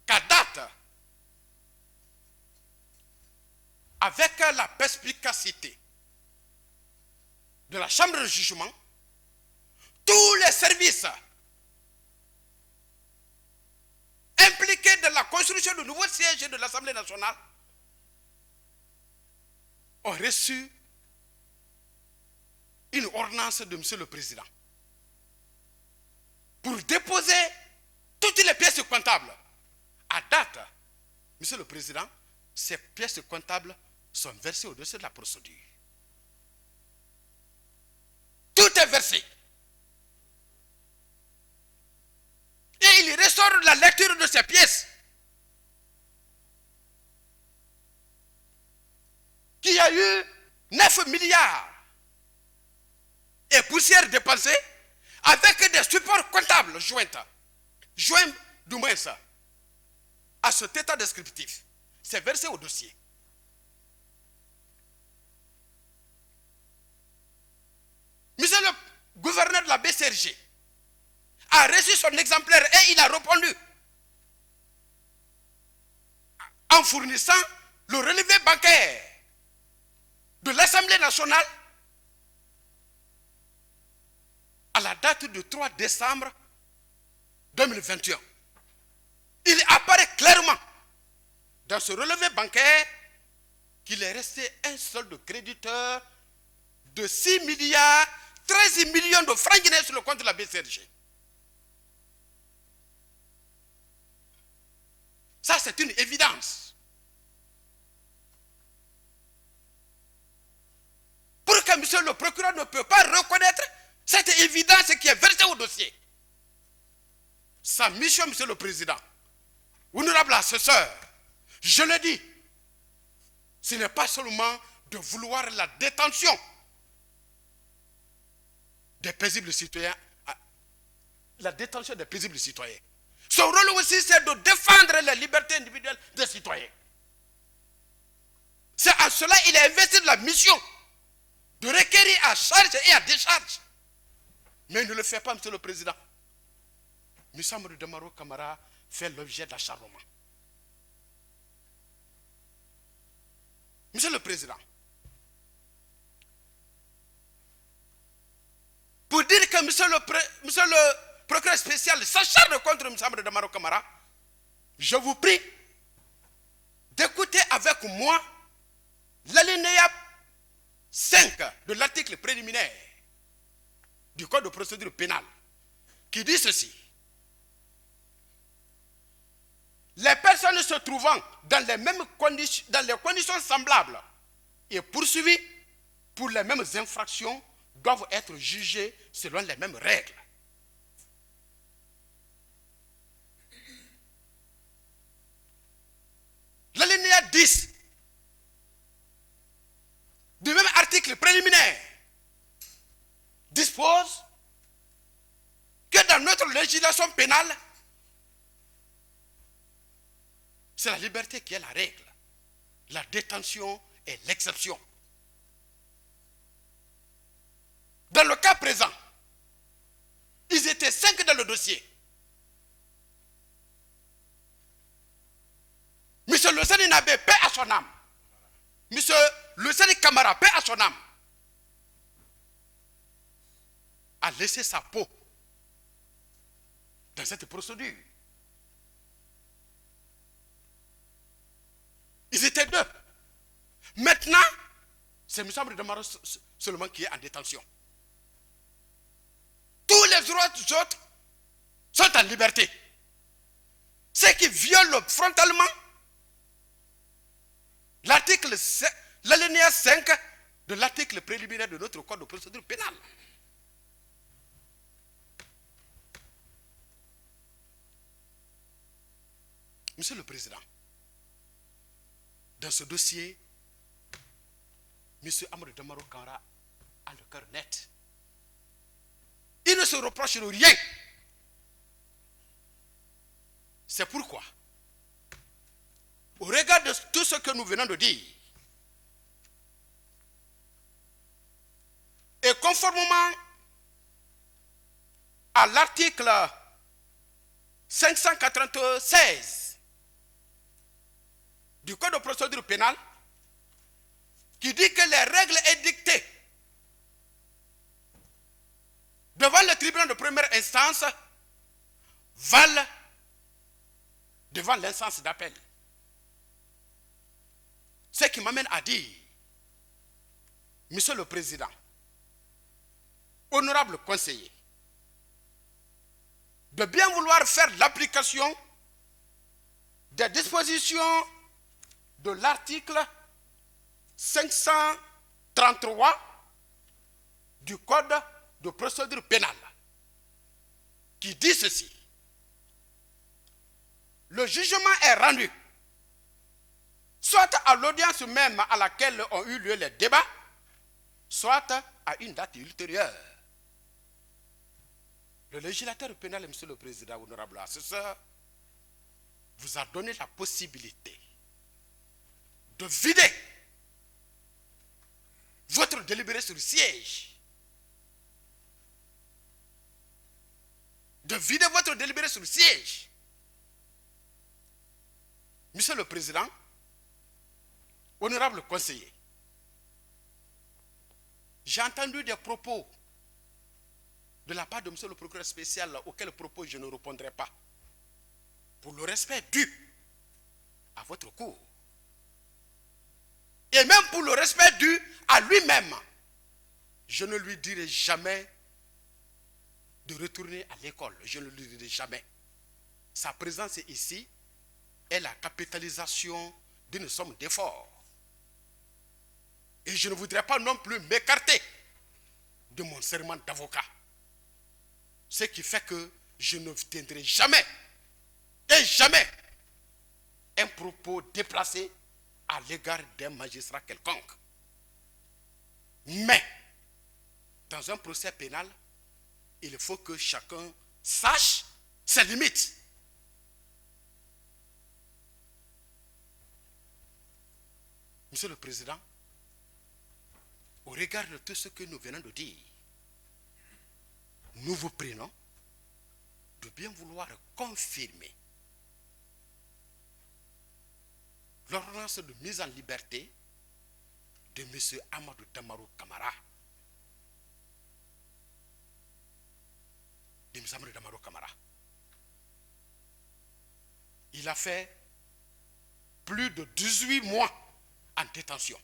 S10: qu'à date, avec la perspicacité de la Chambre de jugement, tous les services impliqués dans la construction du nouveau siège de l'Assemblée nationale ont reçu une ordonnance de M. le Président pour déposer toutes les pièces comptables. À date, M. le Président, ces pièces comptables sont versées au dossier de la procédure. Tout est versé. Et il ressort la lecture de ces pièces. Qu'il y a eu 9 milliards et poussières dépensées avec des supports comptables joints du moins ça, à cet état descriptif. C'est versé au dossier. Monsieur le gouverneur de la BCRG a reçu son exemplaire et il a répondu en fournissant le relevé bancaire de l'Assemblée nationale à la date du 3 décembre 2021. Il apparaît clairement dans ce relevé bancaire qu'il est resté un solde créditeur de 6 milliards 13 millions de francs guinéens sur le compte de la BCRG. Ça, c'est une évidence. Pour que monsieur le procureur ne peut pas reconnaître cette évidence qui est versée au dossier. Sa mission, monsieur le Président, honorable assesseur, je le dis, ce n'est pas seulement de vouloir la détention des paisibles citoyens, la détention des paisibles citoyens. Son rôle aussi, c'est de défendre les libertés individuelles des citoyens. C'est en cela qu'il est investi de la mission de requérir à charge et à décharge. Mais il ne le fait pas, monsieur le Président. M. Amadou Damaro Camara fait l'objet d'acharnement. Monsieur le Président, pour dire que monsieur le procureur spécial s'acharne contre M. Amadou Damaro Camara, je vous prie d'écouter avec moi l'alinéa 5 de l'article préliminaire du Code de procédure pénale qui dit ceci. Les personnes se trouvant dans les conditions semblables et poursuivies pour les mêmes infractions doivent être jugées selon les mêmes règles. L'alinéa 10 du même article préliminaire dispose que dans notre législation pénale, c'est la liberté qui est la règle. La détention est l'exception. Dans le cas présent, ils étaient 5 dans le dossier. Monsieur Le Sani Nabé, paix à son âme. Monsieur Le Sani Camara, paix à son âme, a laissé sa peau dans cette procédure. Ils étaient 2. Maintenant, c'est M. Amadou Damaro seulement qui est en détention. Tous les autres sont en liberté. Ceux qui violent frontalement l'alinéa 5 de l'article préliminaire de notre Code de procédure pénale. Monsieur le Président, dans ce dossier, M. Amadou Damaro Camara a le cœur net. Il ne se reproche de rien. C'est pourquoi, au regard de tout ce que nous venons de dire, et conformément à l'article 596 du Code de procédure pénale, qui dit que les règles édictées devant le tribunal de première instance valent devant l'instance d'appel. Ce qui m'amène à dire, Monsieur le Président, honorable conseiller, de bien vouloir faire l'application des dispositions de l'article 533 du Code de procédure pénale, qui dit ceci: le jugement est rendu soit à l'audience même à laquelle ont eu lieu les débats, soit à une date ultérieure. Le législateur pénal, Monsieur le Président, honorable assesseur, vous a donné la possibilité de vider votre délibéré sur siège. De vider votre délibéré sur siège. Monsieur le Président, honorable conseiller, j'ai entendu des propos de la part de Monsieur le procureur spécial auxquels propos je ne répondrai pas, pour le respect dû à votre cour. Et même pour le respect dû à lui-même, je ne lui dirai jamais de retourner à l'école. Je ne lui dirai jamais. Sa présence ici est la capitalisation d'une somme d'efforts. Et je ne voudrais pas non plus m'écarter de mon serment d'avocat. Ce qui fait que je ne tiendrai jamais, et jamais, un propos déplacé à l'égard d'un magistrat quelconque. Mais, dans un procès pénal, il faut que chacun sache ses limites. Monsieur le Président, au regard de tout ce que nous venons de dire, nous vous prions de bien vouloir confirmer l'ordonnance de mise en liberté de M. Amadou Damarou Camara. Il a fait plus de 18 mois en détention.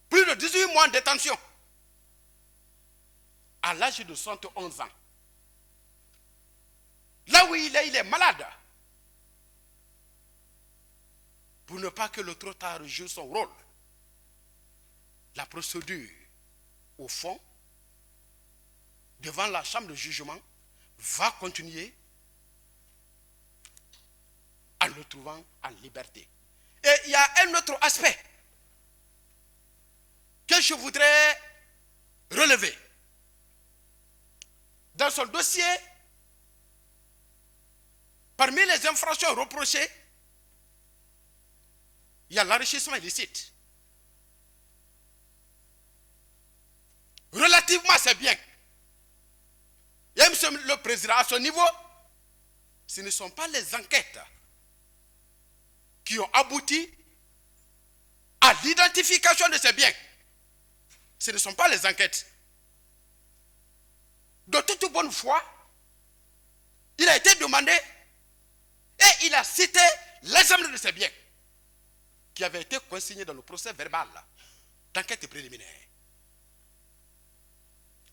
S10: Plus de 18 mois en détention. À l'âge de 71 ans. Là où il est malade. Pour ne pas que le trop tard joue son rôle. La procédure, au fond, devant la chambre de jugement, va continuer en le trouvant en liberté. Et il y a un autre aspect que je voudrais relever. Dans son dossier, parmi les infractions reprochées, il y a l'enrichissement illicite. Relativement, c'est bien. Et monsieur le Président, à ce niveau, ce ne sont pas les enquêtes qui ont abouti à l'identification de ces biens. Ce ne sont pas les enquêtes. De toute bonne foi, il a été demandé et il a cité l'examen de ces biens qui avait été consigné dans le procès verbal d'enquête préliminaire.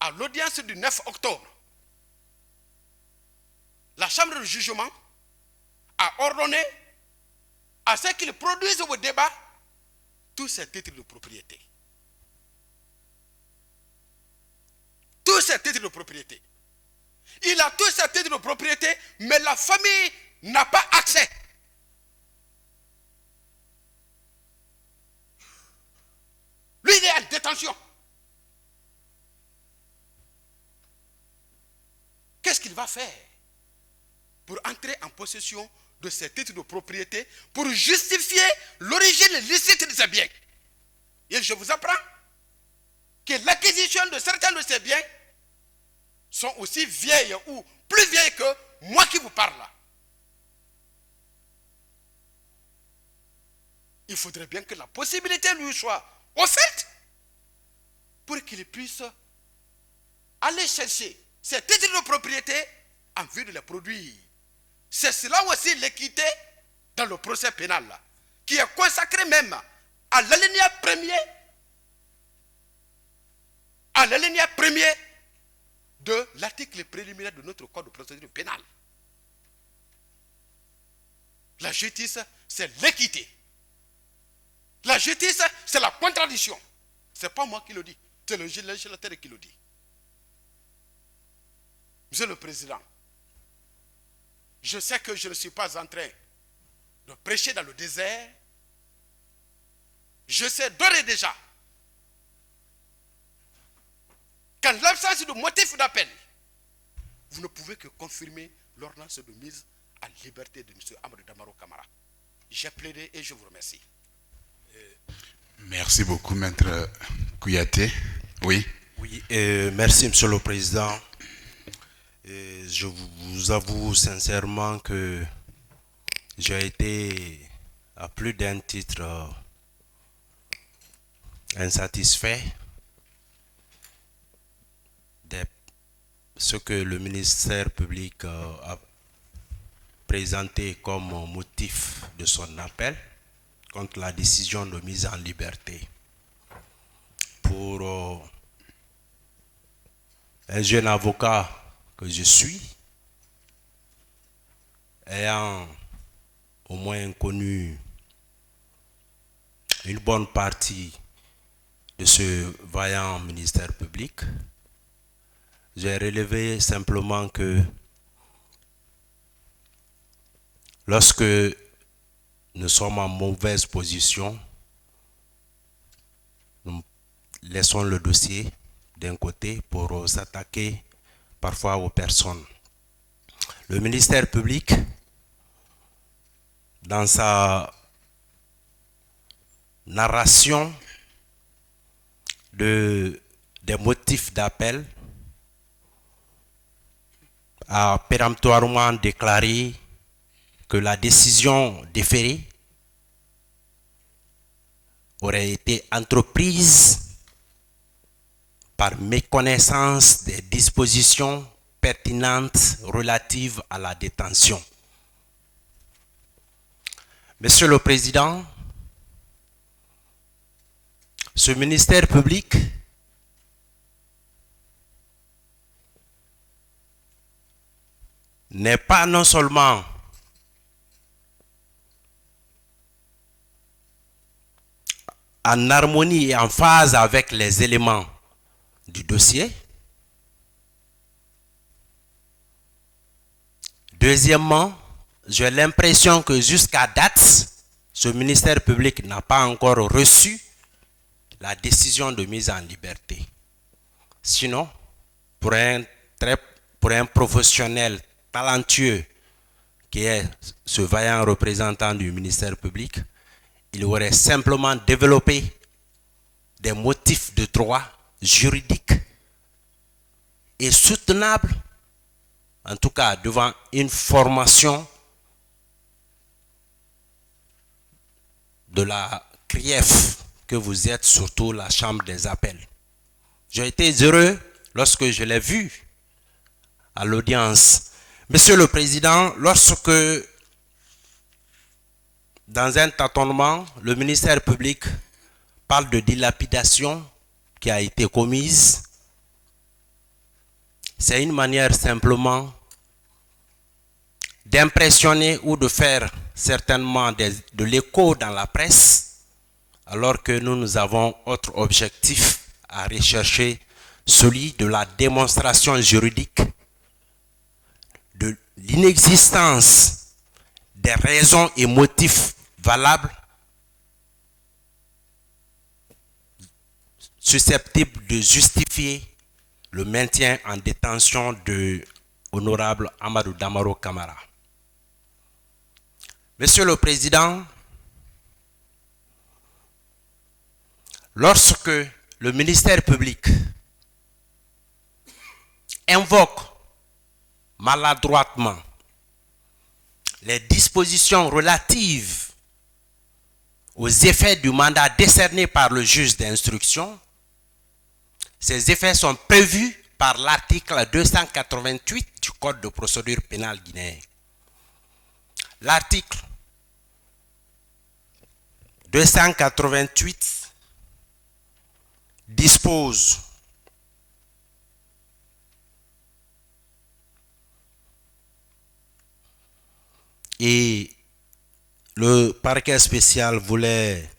S10: À l'audience du 9 octobre, la chambre de jugement a ordonné à ce qu'ils produisent au débat tous ces titres de propriété. Tous ces titres de propriété. Il a tous ces titres de propriété, mais la famille n'a pas accès. Lui, il est en détention. va faire pour entrer en possession de ces titres de propriété pour justifier l'origine licite de ces biens. Et je vous apprends que l'acquisition de certains de ces biens sont aussi vieilles ou plus vieilles que moi qui vous parle là. Il faudrait bien que la possibilité lui soit offerte pour qu'il puisse aller chercher ces titres de propriété en vue de les produire. C'est cela aussi l'équité dans le procès pénal là, qui est consacré même à l'alinéa premier de l'article préliminaire de notre code de procédure pénale. La justice, c'est l'équité. La justice, c'est la contradiction. Ce n'est pas moi qui le dis, c'est le législateur qui le dit. Monsieur le Président, je sais que je ne suis pas en train de prêcher dans le désert. Je sais d'ores et déjà qu'en l'absence de motif d'appel, vous ne pouvez que confirmer l'ordonnance de mise en liberté de M. Amadou Damaro Camara. J'ai plaidé et je vous remercie.
S1: Merci beaucoup, Maître Kouyaté. Oui.
S11: Oui, merci, Monsieur le Président. Je vous avoue sincèrement que j'ai été à plus d'un titre insatisfait de ce que le ministère public a présenté comme motif de son appel contre la décision de mise en liberté. Pour un jeune avocat que je suis, ayant au moins connu une bonne partie de ce vaillant ministère public, j'ai relevé simplement que lorsque nous sommes en mauvaise position, nous laissons le dossier d'un côté pour s'attaquer parfois aux personnes. Le ministère public, dans sa narration des motifs d'appel, a péremptoirement déclaré que la décision déférée aurait été entreprise par méconnaissance des dispositions pertinentes relatives à la détention. Monsieur le Président, ce ministère public n'est pas non seulement en harmonie et en phase avec les éléments du dossier. Deuxièmement, j'ai l'impression que jusqu'à date, ce ministère public n'a pas encore reçu la décision de mise en liberté. Sinon, pour un professionnel talentueux qui est ce vaillant représentant du ministère public, il aurait simplement développé des motifs de droit juridiques et soutenables, en tout cas devant une formation de la CRIEF que vous êtes, surtout la Chambre des appels. J'ai été heureux lorsque je l'ai vu à l'audience. Monsieur le Président, lorsque dans un tâtonnement, le ministère public parle de dilapidation qui a été commise, c'est une manière simplement d'impressionner ou de faire certainement de l'écho dans la presse, alors que nous avons autre objectif à rechercher, celui de la démonstration juridique de l'inexistence des raisons et motifs valables susceptibles de justifier le maintien en détention honorable Amadou Damaro Camara. Monsieur le Président, lorsque le ministère public invoque maladroitement les dispositions relatives aux effets du mandat décerné par le juge d'instruction, ces effets sont prévus par l'article 288 du Code de procédure pénale guinéen. L'article 288 dispose et le parquet spécial voulait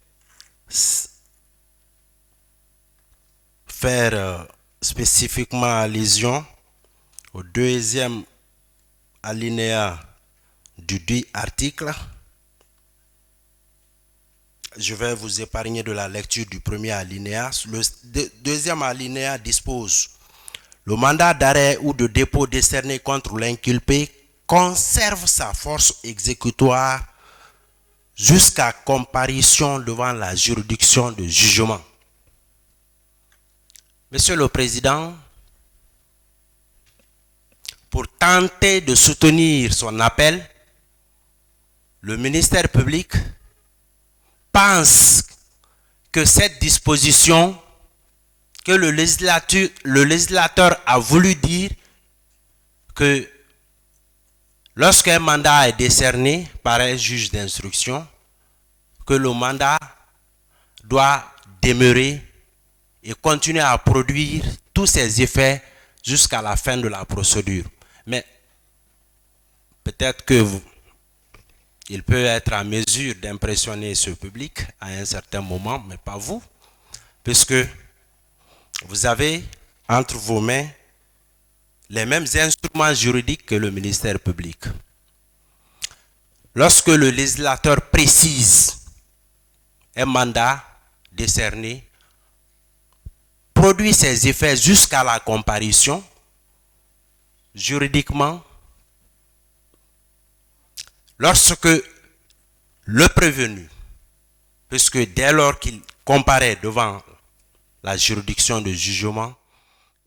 S11: faire spécifiquement allusion au deuxième alinéa du dit article. Je vais vous épargner de la lecture du premier alinéa. Le deuxième alinéa dispose: le mandat d'arrêt ou de dépôt décerné contre l'inculpé conserve sa force exécutoire jusqu'à comparution devant la juridiction de jugement. Monsieur le Président, pour tenter de soutenir son appel, le ministère public pense que cette disposition que le législateur a voulu dire que lorsqu'un mandat est décerné par un juge d'instruction, que le mandat doit demeurer et continuer à produire tous ses effets jusqu'à la fin de la procédure. Mais peut-être que il peut être en mesure d'impressionner ce public à un certain moment, mais pas vous, puisque vous avez entre vos mains les mêmes instruments juridiques que le ministère public. Lorsque le législateur précise un mandat décerné, produit ses effets jusqu'à la comparution, juridiquement, lorsque le prévenu, puisque dès lors qu'il comparaît devant la juridiction de jugement,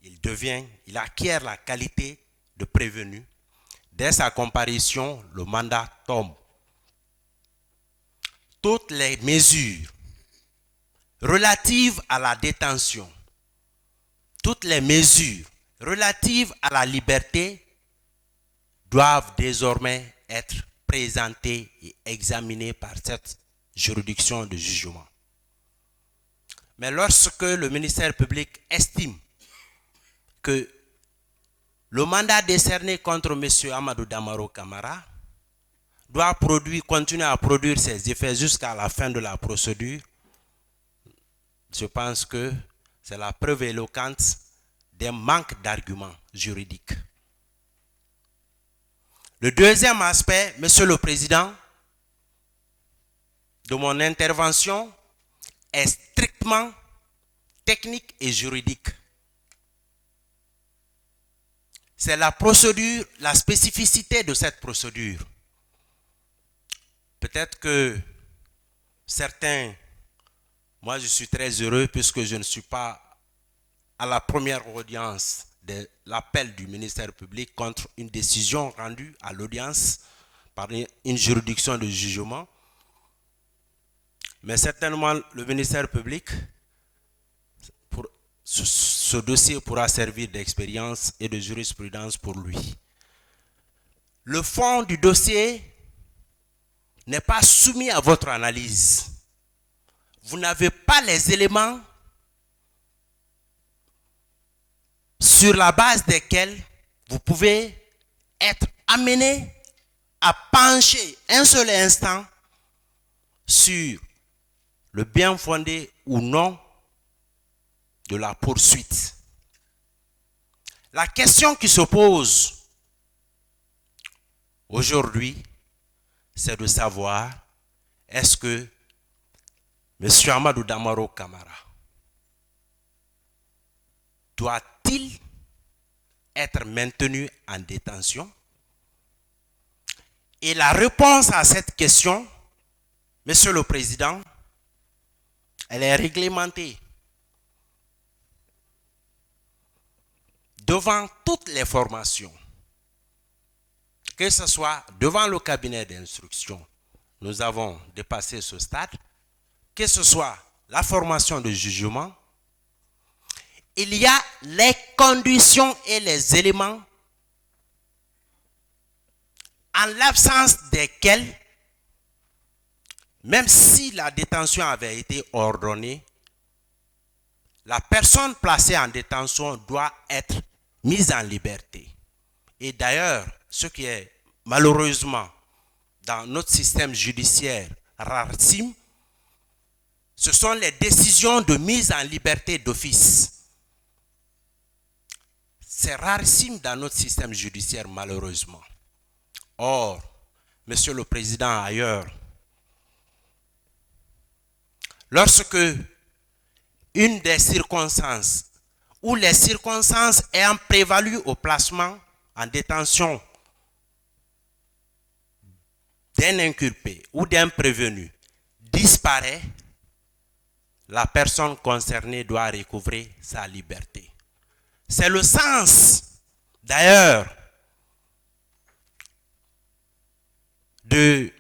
S11: il acquiert la qualité de prévenu. Dès sa comparution, le mandat tombe. Toutes les mesures relatives à la détention, toutes les mesures relatives à la liberté doivent désormais être présentées et examinées par cette juridiction de jugement. Mais lorsque le ministère public estime que le mandat décerné contre M. Amadou Damaro Camara doit continuer à produire ses effets jusqu'à la fin de la procédure, je pense que c'est la preuve éloquente d'un manque d'arguments juridiques. Le deuxième aspect, Monsieur le Président, de mon intervention est strictement technique et juridique. C'est la procédure, la spécificité de cette procédure. Peut-être que certains, moi je suis très heureux puisque je ne suis pas à la première audience de l'appel du ministère public contre une décision rendue à l'audience par une juridiction de jugement. Mais certainement le ministère public, ce dossier pourra servir d'expérience et de jurisprudence pour lui. Le fond du dossier n'est pas soumis à votre analyse. Vous n'avez pas les éléments sur la base desquels vous pouvez être amené à pencher un seul instant sur le bien fondé ou non de la poursuite. La question qui se pose aujourd'hui, c'est de savoir, est-ce que M. Amadou Damaro Camara doit-il être maintenu en détention? Et la réponse à cette question, Monsieur le Président, elle est réglementée devant toutes les formations, que ce soit devant le cabinet d'instruction, nous avons dépassé ce stade, que ce soit la formation de jugement, il y a les conditions et les éléments en l'absence desquels, même si la détention avait été ordonnée, la personne placée en détention doit être mise en liberté. Et d'ailleurs, ce qui est malheureusement dans notre système judiciaire rarissime, ce sont les décisions de mise en liberté d'office. C'est rarissime dans notre système judiciaire, malheureusement. Or, Monsieur le Président, ailleurs, lorsque une des circonstances ou les circonstances ayant prévalu au placement en détention d'un inculpé ou d'un prévenu disparaît, la personne concernée doit recouvrer sa liberté. C'est le sens, d'ailleurs, de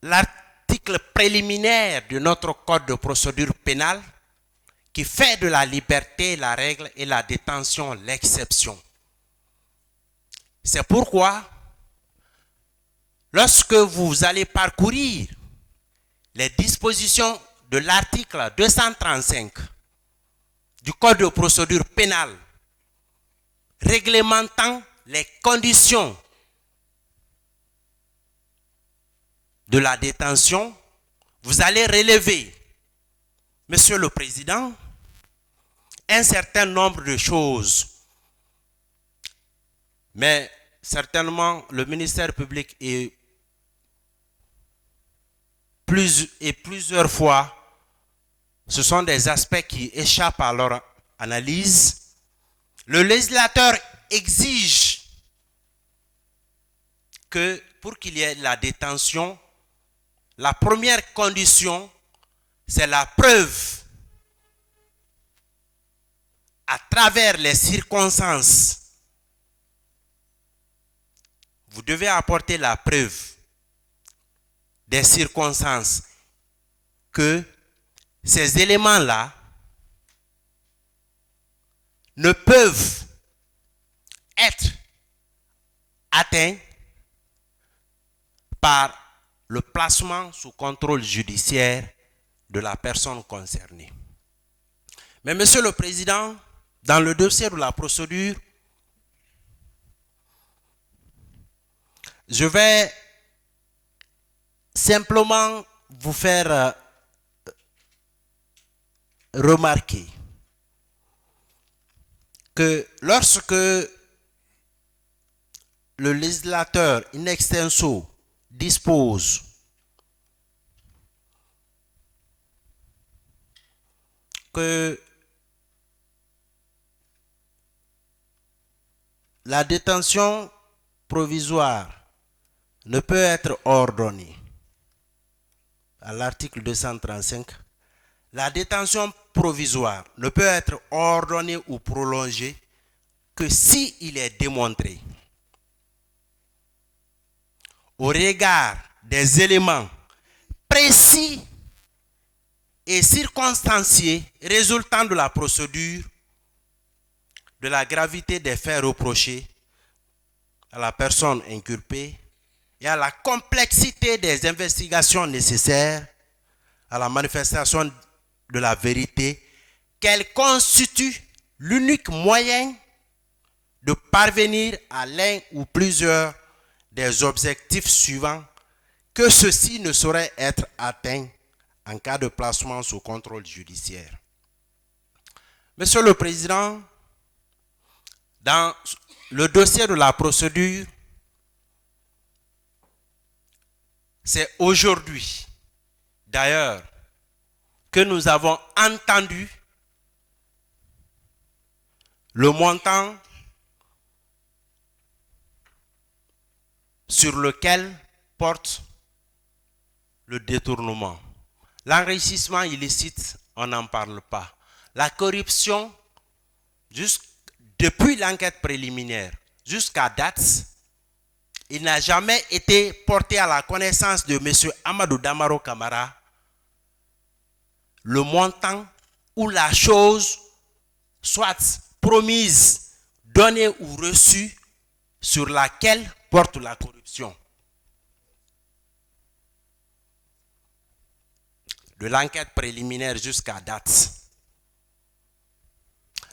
S11: l'article préliminaire de notre Code de procédure pénale qui fait de la liberté la règle et la détention l'exception. C'est pourquoi, lorsque vous allez parcourir les dispositions de l'article 235 du Code de procédure pénale réglementant les conditions de la détention, vous allez relever, Monsieur le Président, un certain nombre de choses. Mais certainement, le ministère public est plusieurs fois, ce sont des aspects qui échappent à leur analyse. Le législateur exige que pour qu'il y ait la détention, la première condition, c'est la preuve à travers les circonstances. Vous devez apporter la preuve des circonstances que ces éléments-là ne peuvent être atteints par le placement sous contrôle judiciaire de la personne concernée. Mais Monsieur le Président, dans le dossier de la procédure, je vais simplement vous faire remarquer que lorsque le législateur in extenso dispose que la détention provisoire ne peut être ordonnée, à l'article 235, la détention provisoire ne peut être ordonnée ou prolongée que si il est démontré, au regard des éléments précis et circonstanciés résultant de la procédure, de la gravité des faits reprochés à la personne inculpée et à la complexité des investigations nécessaires à la manifestation de la vérité, qu'elle constitue l'unique moyen de parvenir à l'un ou plusieurs des objectifs suivants, que ceux-ci ne sauraient être atteints en cas de placement sous contrôle judiciaire. Monsieur le Président, dans le dossier de la procédure, c'est aujourd'hui, d'ailleurs, que nous avons entendu le montant sur lequel porte le détournement. L'enrichissement illicite, on n'en parle pas. La corruption, depuis l'enquête préliminaire jusqu'à date, il n'a jamais été porté à la connaissance de M. Amadou Damaro Camara le montant ou la chose, soit promise, donnée ou reçue, sur laquelle porte la corruption. De l'enquête préliminaire jusqu'à date.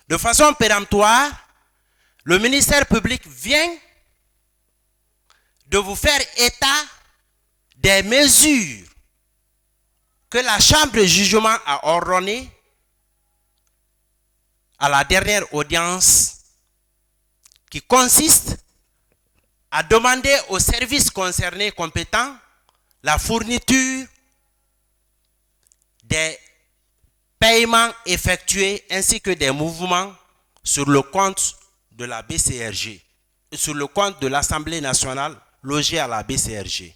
S11: De façon péremptoire, le ministère public vient de vous faire état des mesures que la Chambre de jugement a ordonnées à la dernière audience, qui consiste à demander aux services concernés compétents la fourniture des paiements effectués ainsi que des mouvements sur le compte de la BCRG, sur le compte de l'Assemblée nationale logé à la BCRG.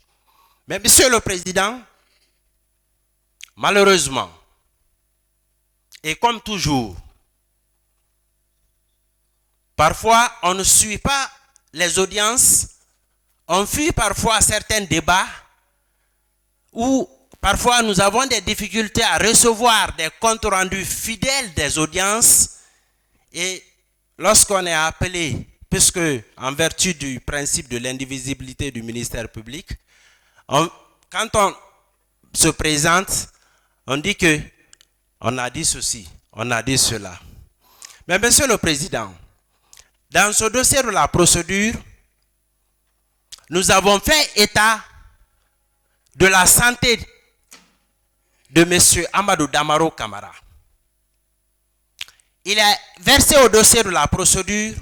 S11: Mais Monsieur le Président, malheureusement, et comme toujours, parfois on ne suit pas les audiences, on fuit parfois certains débats, où parfois nous avons des difficultés à recevoir des comptes rendus fidèles des audiences, et lorsqu'on est appelé, puisque en vertu du principe de l'indivisibilité du ministère public, quand on se présente, on dit que on a dit ceci, on a dit cela. Mais Monsieur le Président, dans ce dossier de la procédure, nous avons fait état de la santé de M. Amadou Damaro Camara. Il a versé au dossier de la procédure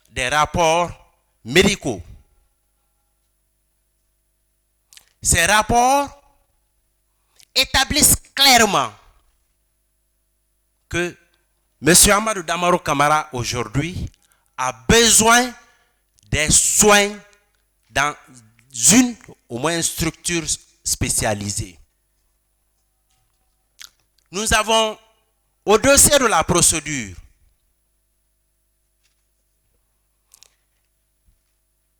S11: des rapports médicaux. Ces rapports établissent clairement que M. Amadou Damaro Camara aujourd'hui a besoin des soins dans une au moins structure spécialisée. Nous avons au dossier de la procédure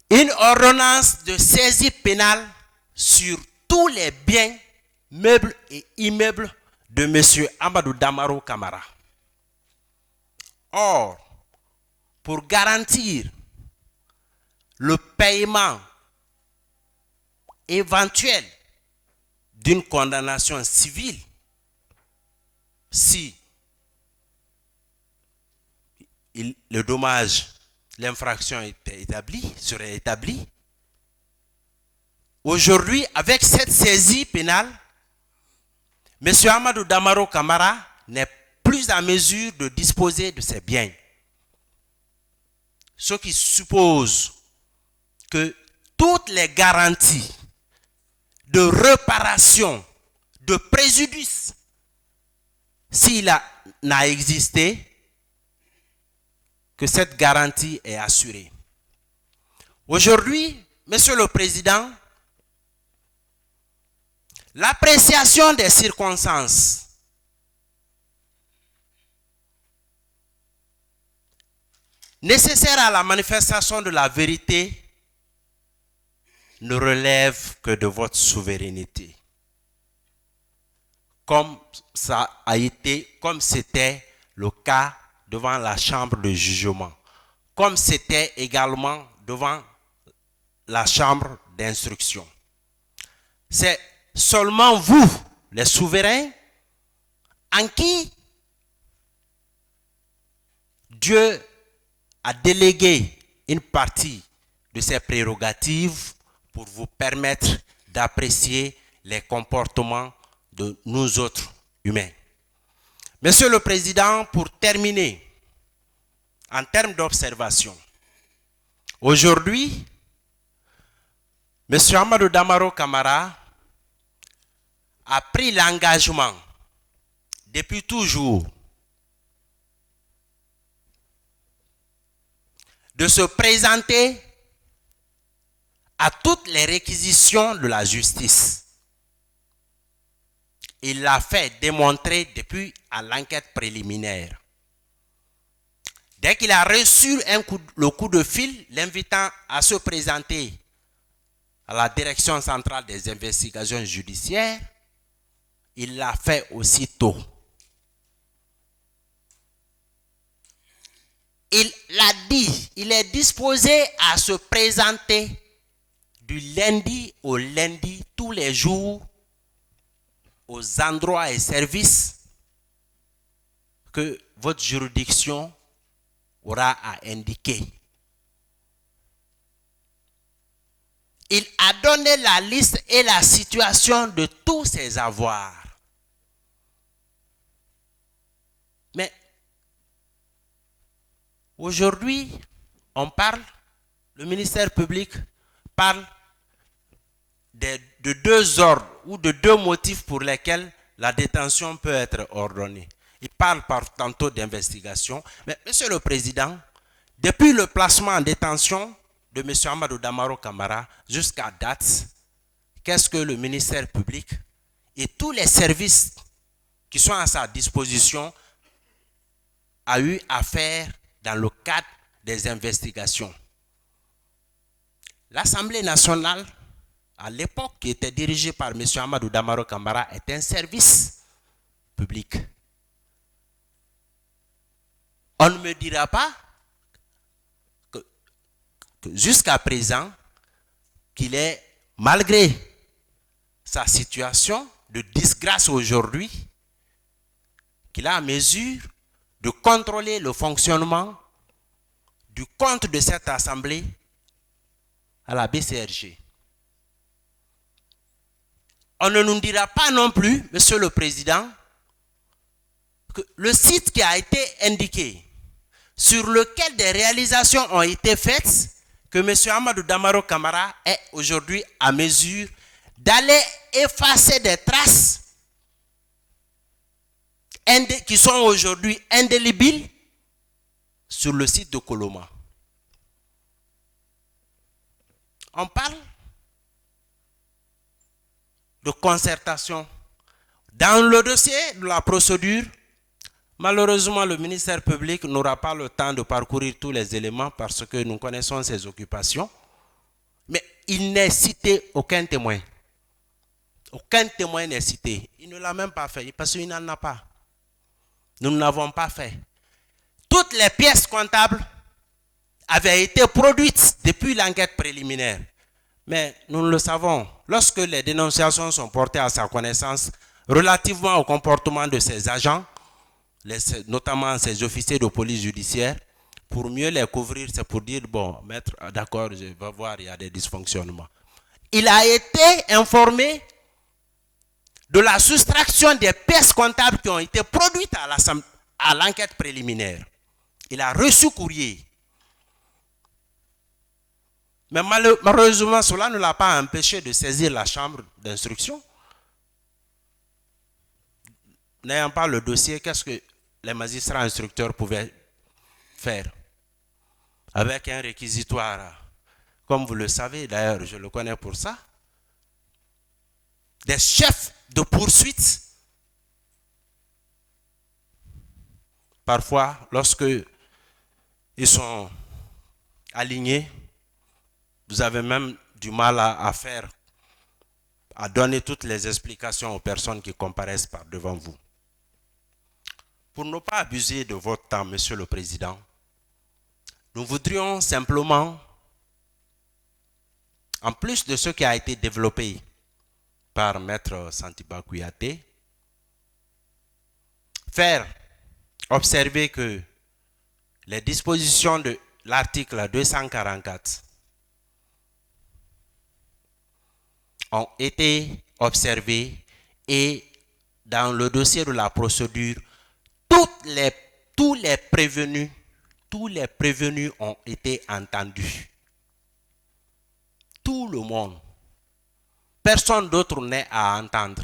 S11: une ordonnance de saisie pénale sur tous les biens, meubles et immeubles de M. Amadou Damaro Camara. Or, pour garantir le paiement éventuel d'une condamnation civile, si le dommage, l'infraction serait établie, aujourd'hui, avec cette saisie pénale, M. Amadou Damaro Camara n'est plus en mesure de disposer de ses biens. Ce qui suppose que toutes les garanties de réparation, de préjudice, s'il n'a existé, que cette garantie est assurée. Aujourd'hui, Monsieur le Président, l'appréciation des circonstances nécessaires à la manifestation de la vérité ne relève que de votre souveraineté. Comme ça a été, comme c'était le cas devant la chambre de jugement, comme c'était également devant la chambre d'instruction. C'est seulement vous, les souverains, en qui Dieu a délégué une partie de ses prérogatives pour vous permettre d'apprécier les comportements de nous autres humains. Monsieur le Président, pour terminer, en termes d'observation, aujourd'hui, M. Amadou Damaro Camara a pris l'engagement depuis toujours de se présenter à toutes les réquisitions de la justice. Il l'a fait démontrer depuis à l'enquête préliminaire. Dès qu'il a reçu le coup de fil l'invitant à se présenter à la Direction centrale des investigations judiciaires, il l'a fait aussitôt. Il l'a dit, il est disposé à se présenter du lundi au lundi, tous les jours, aux endroits et services que votre juridiction aura à indiquer. Il a donné la liste et la situation de tous ses avoirs. Mais aujourd'hui, on parle, le ministère public parle de deux ordres ou de deux motifs pour lesquels la détention peut être ordonnée. Il parle tantôt d'investigation, mais Monsieur le Président, depuis le placement en détention de M. Amadou Damaro Camara jusqu'à date, qu'est-ce que le ministère public et tous les services qui sont à sa disposition a eu à faire dans le cadre des investigations? L'Assemblée nationale, à l'époque, qui était dirigée par M. Amadou Damaro Camara, est un service public. On ne me dira pas que jusqu'à présent, qu'il est, malgré sa situation de disgrâce aujourd'hui, qu'il a à mesure de contrôler le fonctionnement du compte de cette Assemblée à la BCRG. On ne nous dira pas non plus, Monsieur le Président, que le site qui a été indiqué, sur lequel des réalisations ont été faites, que M. Amadou Damaro Camara est aujourd'hui à mesure d'aller effacer des traces qui sont aujourd'hui indélébiles sur le site de Koloma. On parle de concertation. Dans le dossier de la procédure, malheureusement, le ministère public n'aura pas le temps de parcourir tous les éléments parce que nous connaissons ses occupations. Mais il n'est cité aucun témoin. Aucun témoin n'est cité. Il ne l'a même pas fait parce qu'il n'en a pas. Nous ne l'avons pas fait. Toutes les pièces comptables avaient été produites depuis l'enquête préliminaire. Mais nous le savons, lorsque les dénonciations sont portées à sa connaissance relativement au comportement de ses agents, notamment ses officiers de police judiciaire, pour mieux les couvrir, c'est pour dire, bon, maître, d'accord, je vais voir, il y a des dysfonctionnements. Il a été informé de la soustraction des pièces comptables qui ont été produites à l'enquête préliminaire. Il a reçu courrier. Mais malheureusement, cela ne l'a pas empêché de saisir la chambre d'instruction. N'ayant pas le dossier, qu'est-ce que les magistrats instructeurs pouvaient faire? Avec un réquisitoire, comme vous le savez, d'ailleurs, je le connais pour ça, des chefs de poursuite, parfois, lorsque ils sont alignés, vous avez même du mal à donner toutes les explications aux personnes qui comparaissent devant vous. Pour ne pas abuser de votre temps, Monsieur le Président, nous voudrions simplement, en plus de ce qui a été développé par Maître Santiba Kouyaté, faire observer que les dispositions de l'article 244 ont été observées et dans le dossier de la procédure, tous les prévenus ont été entendus. Tout le monde. Personne d'autre n'est à entendre.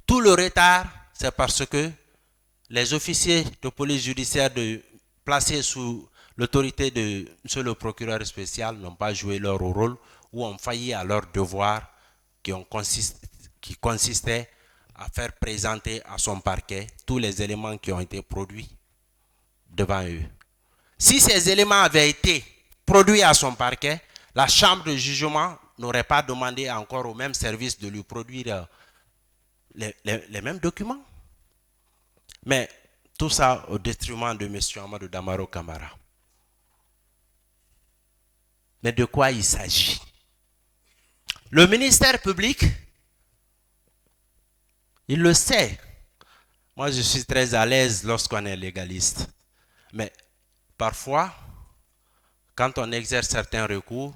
S11: Tout le retard, c'est parce que les officiers de police judiciaire placés sous l'autorité de monsieur le procureur spécial n'ont pas joué leur rôle ou ont failli à leur devoir qui consistait à faire présenter à son parquet tous les éléments qui ont été produits devant eux. Si ces éléments avaient été produits à son parquet, la chambre de jugement n'aurait pas demandé encore au même service de lui produire les mêmes documents. Mais tout ça au détriment de M. Amadou Damaro Camara. Mais de quoi il s'agit? Le ministère public, il le sait. Moi, je suis très à l'aise lorsqu'on est légaliste. Mais parfois, quand on exerce certains recours,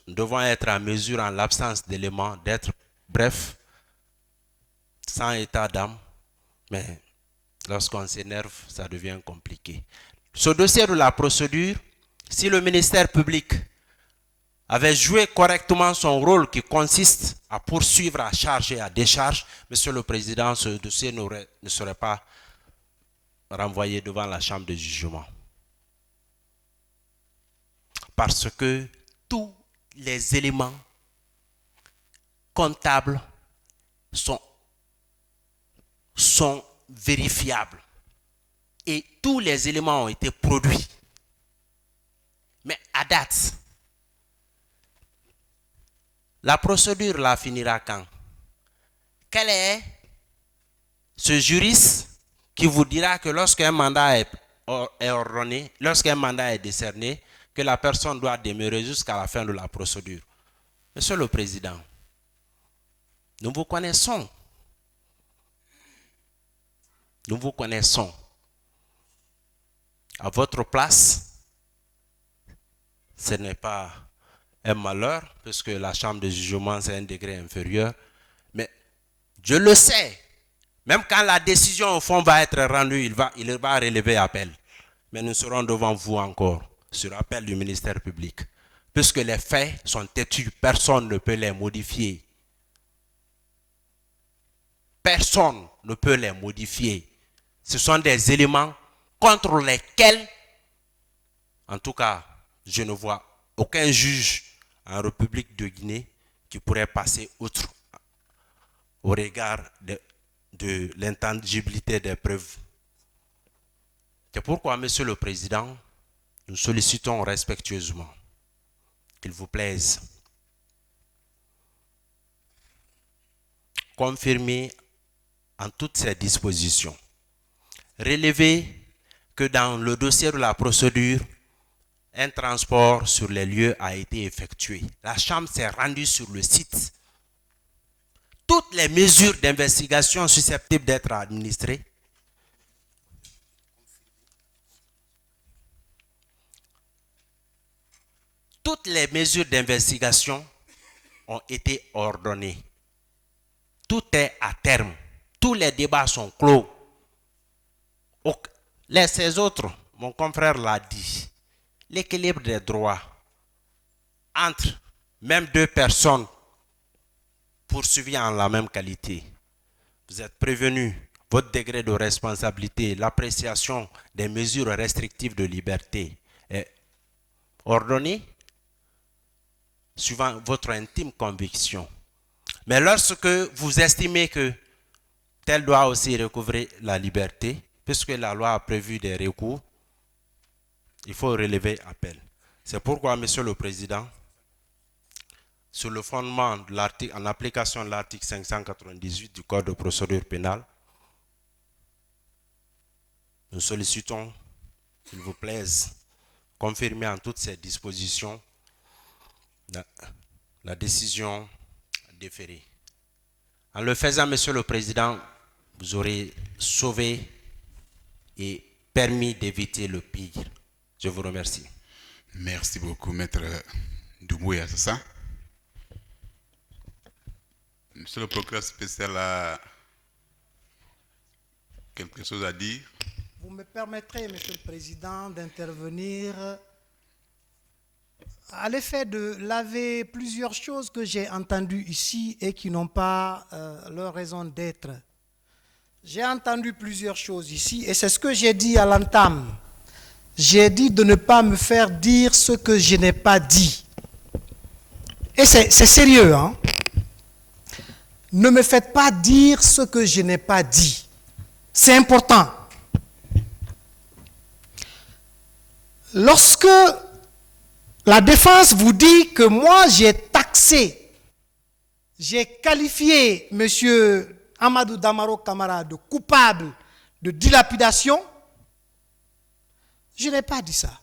S11: devant être en mesure, en l'absence d'éléments, d'être bref, sans état d'âme, mais lorsqu'on s'énerve, ça devient compliqué. Ce dossier de la procédure, si le ministère public avait joué correctement son rôle qui consiste à poursuivre, à charge et à décharge, Monsieur le Président, ce dossier ne serait pas renvoyé devant la chambre de jugement. Parce que tous les éléments comptables sont vérifiables. Et tous les éléments ont été produits. Mais à date, la procédure là finira quand? Quel est ce juriste qui vous dira que lorsqu'un mandat est ordonné, lorsqu'un mandat est décerné, que la personne doit demeurer jusqu'à la fin de la procédure? Monsieur le Président, nous vous connaissons. Nous vous connaissons. À votre place, ce n'est pas un malheur, puisque la chambre de jugement, c'est un degré inférieur. Mais je le sais. Même quand la décision au fond va être rendue, il va relever appel. Mais nous serons devant vous encore, sur appel du ministère public. Puisque les faits sont têtus, personne ne peut les modifier. Personne ne peut les modifier. Ce sont des éléments contre lesquels, en tout cas, je ne vois aucun juge en République de Guinée qui pourrait passer outre au regard de l'intangibilité des preuves. C'est pourquoi, Monsieur le Président, nous sollicitons respectueusement qu'il vous plaise confirmer en toutes ces dispositions, relever que dans le dossier de la procédure, un transport sur les lieux a été effectué. La chambre s'est rendue sur le site. Toutes les mesures d'investigation susceptibles d'être administrées ont été ordonnées. Tout est à terme. Tous les débats sont clos. Ces autres, mon confrère l'a dit, l'équilibre des droits entre même deux personnes poursuivies en la même qualité. Vous êtes prévenus, votre degré de responsabilité, l'appréciation des mesures restrictives de liberté est ordonnée suivant votre intime conviction. Mais lorsque vous estimez que tel doit aussi recouvrer la liberté, puisque la loi a prévu des recours, il faut relever appel. C'est pourquoi, Monsieur le Président, sur le fondement de l'article, en application de l'article 598 du Code de procédure pénale, nous sollicitons, s'il vous plaise, confirmer en toutes ces dispositions la décision déférée. En le faisant, Monsieur le Président, vous aurez sauvé et permis d'éviter le pire. Je vous remercie.
S1: Merci beaucoup, Maître Doumbouya, c'est ça? Monsieur le procureur spécial a quelque chose à dire?
S6: Vous me permettrez, Monsieur le Président, d'intervenir à l'effet de laver plusieurs choses que j'ai entendues ici et qui n'ont pas leur raison d'être. J'ai entendu plusieurs choses ici et c'est ce que j'ai dit à l'entame. J'ai dit de ne pas me faire dire ce que je n'ai pas dit. Et c'est sérieux, hein? Ne me faites pas dire ce que je n'ai pas dit. C'est important. Lorsque la défense vous dit que moi j'ai taxé, j'ai qualifié M. Amadou Damaro Camara de coupable de dilapidation, je n'ai pas dit ça.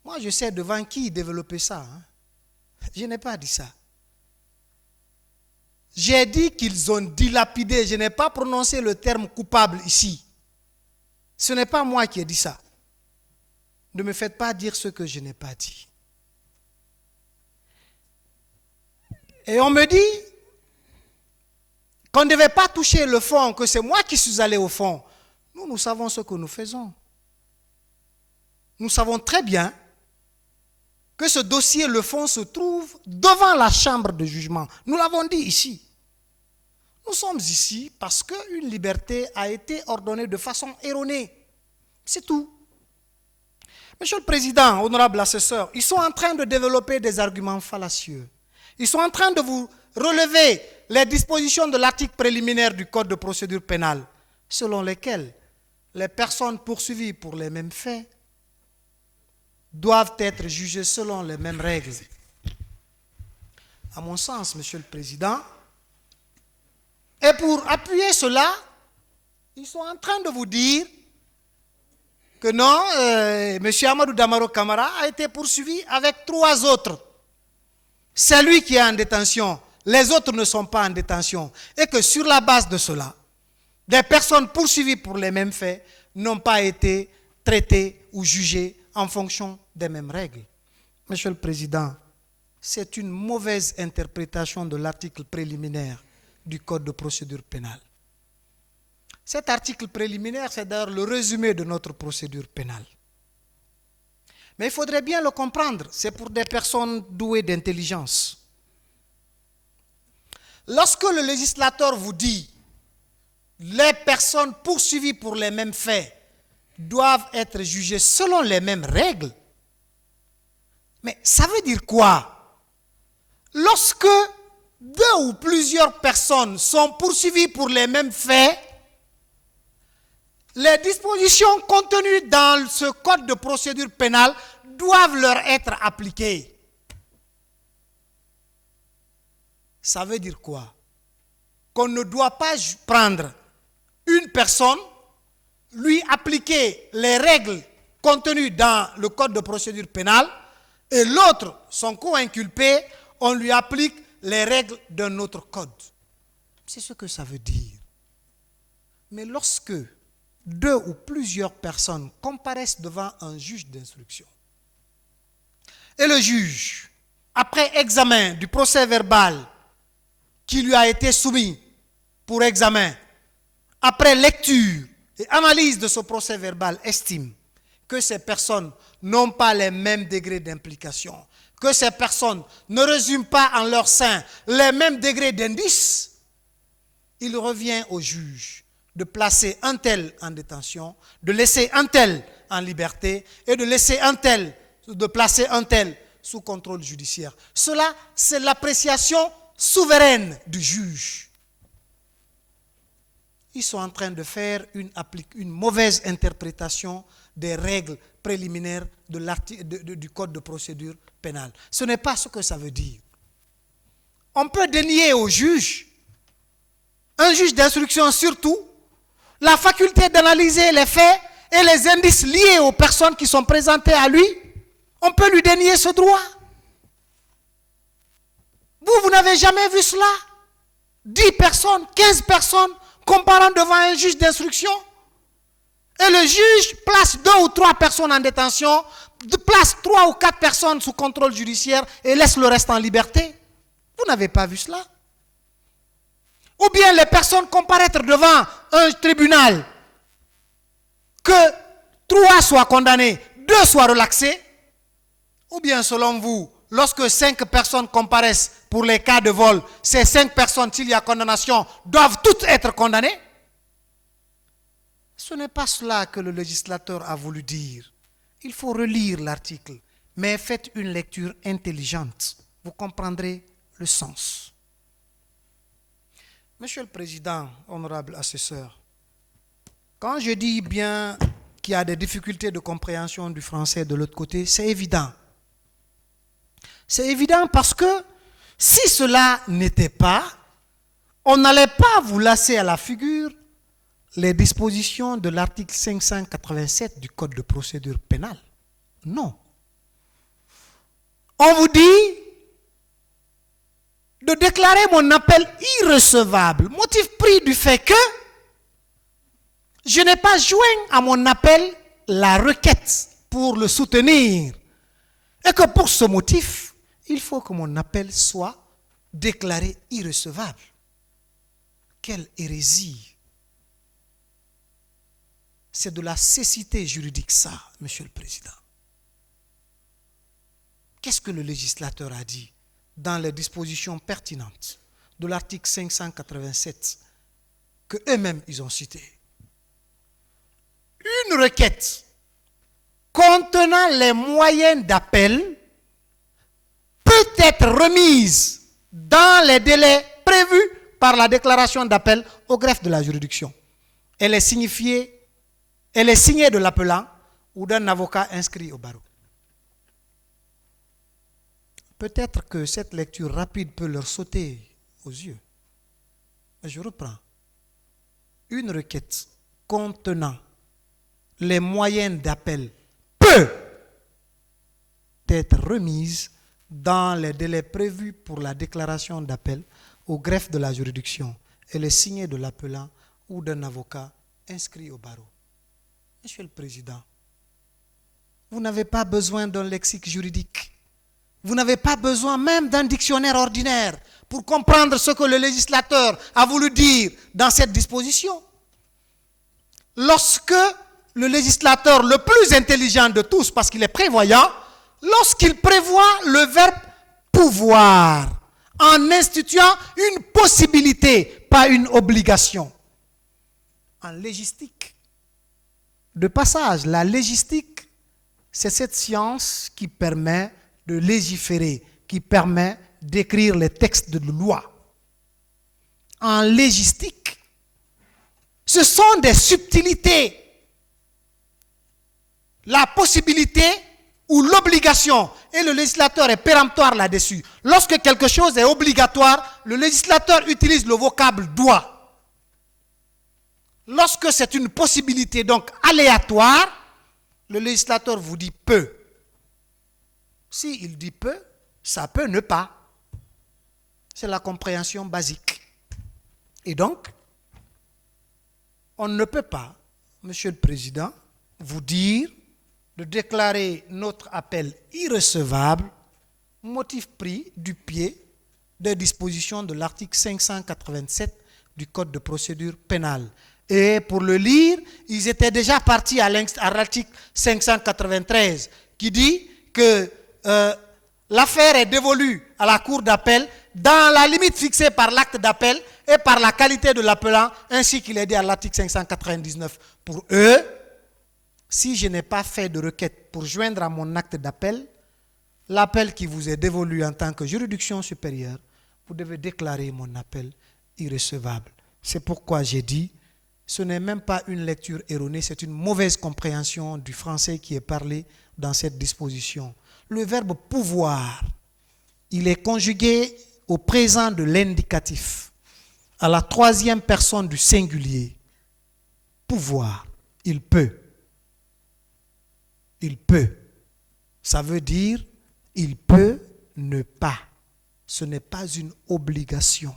S6: Moi je sais devant qui développer ça. Hein? Je n'ai pas dit ça. J'ai dit qu'ils ont dilapidé. Je n'ai pas prononcé le terme coupable ici. Ce n'est pas moi qui ai dit ça. Ne me faites pas dire ce que je n'ai pas dit. Et on me dit qu'on ne devait pas toucher le fond, que c'est moi qui suis allé au fond. Nous savons ce que nous faisons. Nous savons très bien que ce dossier, le fond, se trouve devant la chambre de jugement. Nous l'avons dit ici. Nous sommes ici parce qu'une liberté a été ordonnée de façon erronée. C'est tout. Monsieur le Président, honorable assesseur, ils sont en train de développer des arguments fallacieux. Ils sont en train de vous relever les dispositions de l'article préliminaire du Code de procédure pénale, selon lesquelles les personnes poursuivies pour les mêmes faits doivent être jugées selon les mêmes règles. À mon sens, Monsieur le Président, et pour appuyer cela, ils sont en train de vous dire que non, M. Amadou Damaro Camara a été poursuivi avec 3 autres. C'est lui qui est en détention, les autres ne sont pas en détention. Et que sur la base de cela, des personnes poursuivies pour les mêmes faits n'ont pas été traitées ou jugées en fonction des mêmes règles. Monsieur le Président, c'est une mauvaise interprétation de l'article préliminaire du Code de procédure pénale. Cet article préliminaire, c'est d'ailleurs le résumé de notre procédure pénale. Mais il faudrait bien le comprendre, c'est pour des personnes douées d'intelligence. Lorsque le législateur vous dit les personnes poursuivies pour les mêmes faits doivent être jugées selon les mêmes règles, mais ça veut dire quoi? Lorsque 2 ou plusieurs personnes sont poursuivies pour les mêmes faits, les dispositions contenues dans ce code de procédure pénale doivent leur être appliquées. Ça veut dire quoi? Qu'on ne doit pas prendre une personne, lui appliquer les règles contenues dans le code de procédure pénale, et l'autre, son co-inculpé, on lui applique les règles d'un autre code. C'est ce que ça veut dire. Mais lorsque 2 ou plusieurs personnes comparaissent devant un juge d'instruction, et le juge, après examen du procès verbal qui lui a été soumis pour examen, après lecture et analyse de ce procès verbal, estime que ces personnes n'ont pas les mêmes degrés d'implication, que ces personnes ne résument pas en leur sein les mêmes degrés d'indice, il revient au juge de placer un tel en détention, de laisser un tel en liberté et de placer un tel sous contrôle judiciaire. Cela, c'est l'appréciation souveraine du juge. Ils sont en train de faire une mauvaise interprétation des règles préliminaires du Code de procédure pénale. Ce n'est pas ce que ça veut dire. On peut dénier au juge, un juge d'instruction surtout, la faculté d'analyser les faits et les indices liés aux personnes qui sont présentées à lui. On peut lui dénier ce droit. Vous n'avez jamais vu cela? 10 personnes, 15 personnes comparant devant un juge d'instruction, et le juge place 2 ou 3 personnes en détention, place 3 ou 4 personnes sous contrôle judiciaire et laisse le reste en liberté. Vous n'avez pas vu cela? Ou bien les personnes comparaître devant un tribunal, que 3 soient condamnés, 2 soient relaxés, ou bien selon vous, lorsque 5 personnes comparaissent pour les cas de vol, ces 5 personnes, s'il y a condamnation, doivent toutes être condamnées? Ce n'est pas cela que le législateur a voulu dire. il faut relire l'article, mais faites une lecture intelligente. Vous comprendrez le sens. Monsieur le Président, honorable assesseur, quand je dis bien qu'il y a des difficultés de compréhension du français de l'autre côté, c'est évident. C'est évident parce que si cela n'était pas, on n'allait pas vous lasser à la figure les dispositions de l'article 587 du Code de procédure pénale. Non. On vous dit de déclarer mon appel irrecevable, motif pris du fait que je n'ai pas joint à mon appel la requête pour le soutenir et que pour ce motif, il faut que mon appel soit déclaré irrecevable. Quelle hérésie! C'est de la cécité juridique ça, Monsieur le Président. Qu'est-ce que le législateur a dit dans les dispositions pertinentes de l'article 587 que eux-mêmes ils ont cité? Une requête contenant les moyens d'appel peut être remise dans les délais prévus par la déclaration d'appel au greffe de la juridiction. Elle est signée de l'appelant ou d'un avocat inscrit au barreau. Peut-être que cette lecture rapide peut leur sauter aux yeux. Mais je reprends. Une requête contenant les moyens d'appel peut être remise dans les délais prévus pour la déclaration d'appel au greffe de la juridiction. Elle est signée de l'appelant ou d'un avocat inscrit au barreau. Monsieur le Président, vous n'avez pas besoin d'un lexique juridique. Vous n'avez pas besoin même d'un dictionnaire ordinaire pour comprendre ce que le législateur a voulu dire dans cette disposition. Lorsque le législateur le plus intelligent de tous, parce qu'il est prévoyant, lorsqu'il prévoit le verbe pouvoir, en instituant une possibilité, pas une obligation. En légistique, de passage, la légistique, c'est cette science qui permet de légiférer, qui permet d'écrire les textes de loi. En légistique, ce sont des subtilités. La possibilité ou l'obligation, et le législateur est péremptoire là-dessus. Lorsque quelque chose est obligatoire, le législateur utilise le vocable doit. Lorsque c'est une possibilité donc aléatoire, le législateur vous dit peut. S'il dit peut, ça peut ne pas. C'est la compréhension basique. Et donc, on ne peut pas, Monsieur le Président, vous dire de déclarer notre appel irrecevable, motif pris du pied des dispositions de l'article 587 du Code de procédure pénale. Et pour le lire, ils étaient déjà partis à l'article 593 qui dit que l'affaire est dévolue à la cour d'appel dans la limite fixée par l'acte d'appel et par la qualité de l'appelant, ainsi qu'il est dit à l'article 599. Pour eux, si je n'ai pas fait de requête pour joindre à mon acte d'appel, l'appel qui vous est dévolu en tant que juridiction supérieure, vous devez déclarer mon appel irrecevable. C'est pourquoi j'ai dit, ce n'est même pas une lecture erronée, c'est une mauvaise compréhension du français qui est parlé dans cette disposition. Le verbe pouvoir, il est conjugué au présent de l'indicatif, à la troisième personne du singulier. Pouvoir, il peut. Il peut. Ça veut dire, il peut ne pas. Ce n'est pas une obligation.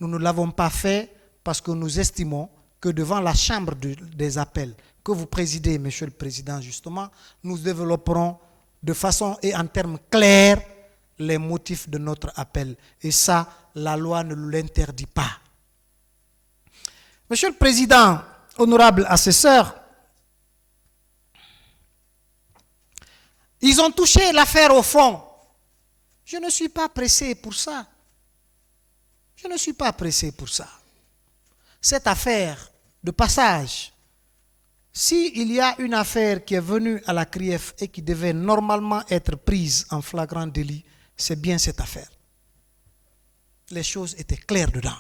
S6: Nous ne l'avons pas fait parce que nous estimons que devant la chambre des appels que vous présidez, Monsieur le Président, justement, nous développerons de façon et en termes clairs les motifs de notre appel. Et ça, la loi ne nous l'interdit pas. Monsieur le Président, honorable assesseur, ils ont touché l'affaire au fond. Je ne suis pas pressé pour ça. Je ne suis pas pressé pour ça. Cette affaire de passage, s'il y a une affaire qui est venue à la CRIEF et qui devait normalement être prise en flagrant délit, c'est bien cette affaire. Les choses étaient claires dedans,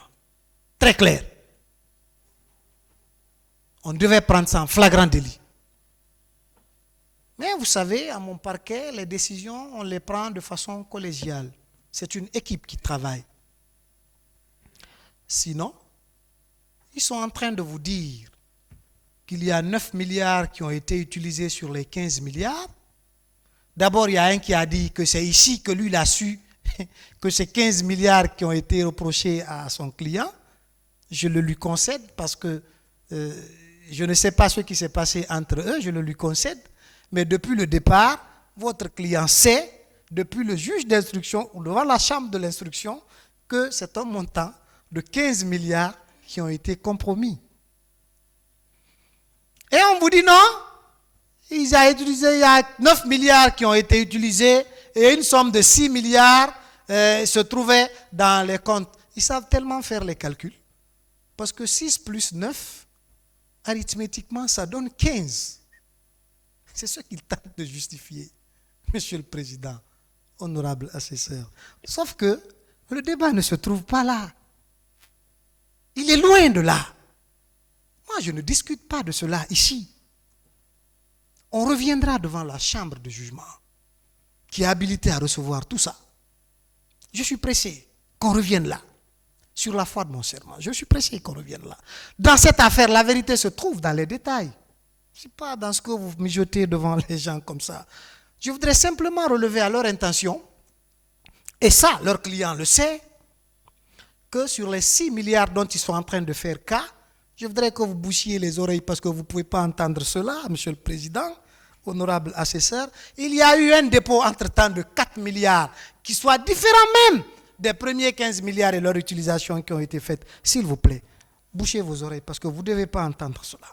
S6: très claires. On devait prendre ça en flagrant délit. Mais vous savez, à mon parquet, les décisions, on les prend de façon collégiale. C'est une équipe qui travaille. Sinon, ils sont en train de vous dire qu'il y a 9 milliards qui ont été utilisés sur les 15 milliards. D'abord, il y a un qui a dit que c'est ici que lui, il a su que ces 15 milliards qui ont été reprochés à son client. Je le lui concède parce que je ne sais pas ce qui s'est passé entre eux, je le lui concède. Mais depuis le départ, votre client sait, depuis le juge d'instruction ou devant la chambre de l'instruction, que c'est un montant de 15 milliards qui ont été compromis. Et on vous dit non, il y a 9 milliards qui ont été utilisés et une somme de 6 milliards se trouvait dans les comptes. Ils savent tellement faire les calculs. Parce que 6 plus 9, arithmétiquement, ça donne 15. C'est ce qu'ils tentent de justifier, Monsieur le Président, honorable assesseur. Sauf que le débat ne se trouve pas là. Il est loin de là. Moi, je ne discute pas de cela ici. On reviendra devant la chambre de jugement qui est habilitée à recevoir tout ça. Je suis pressé qu'on revienne là. Sur la foi de mon serment, je suis pressé qu'on revienne là. Dans cette affaire, la vérité se trouve dans les détails. Ce n'est pas dans ce que vous mijotez devant les gens comme ça. Je voudrais simplement relever à leur intention, et ça, leur client le sait, que sur les 6 milliards dont ils sont en train de faire cas, je voudrais que vous bouchiez les oreilles parce que vous ne pouvez pas entendre cela, Monsieur le Président, honorable assesseur. Il y a eu un dépôt entre-temps de 4 milliards qui soit différent même des premiers 15 milliards et leur utilisation qui ont été faites. S'il vous plaît, bouchez vos oreilles parce que vous ne devez pas entendre cela.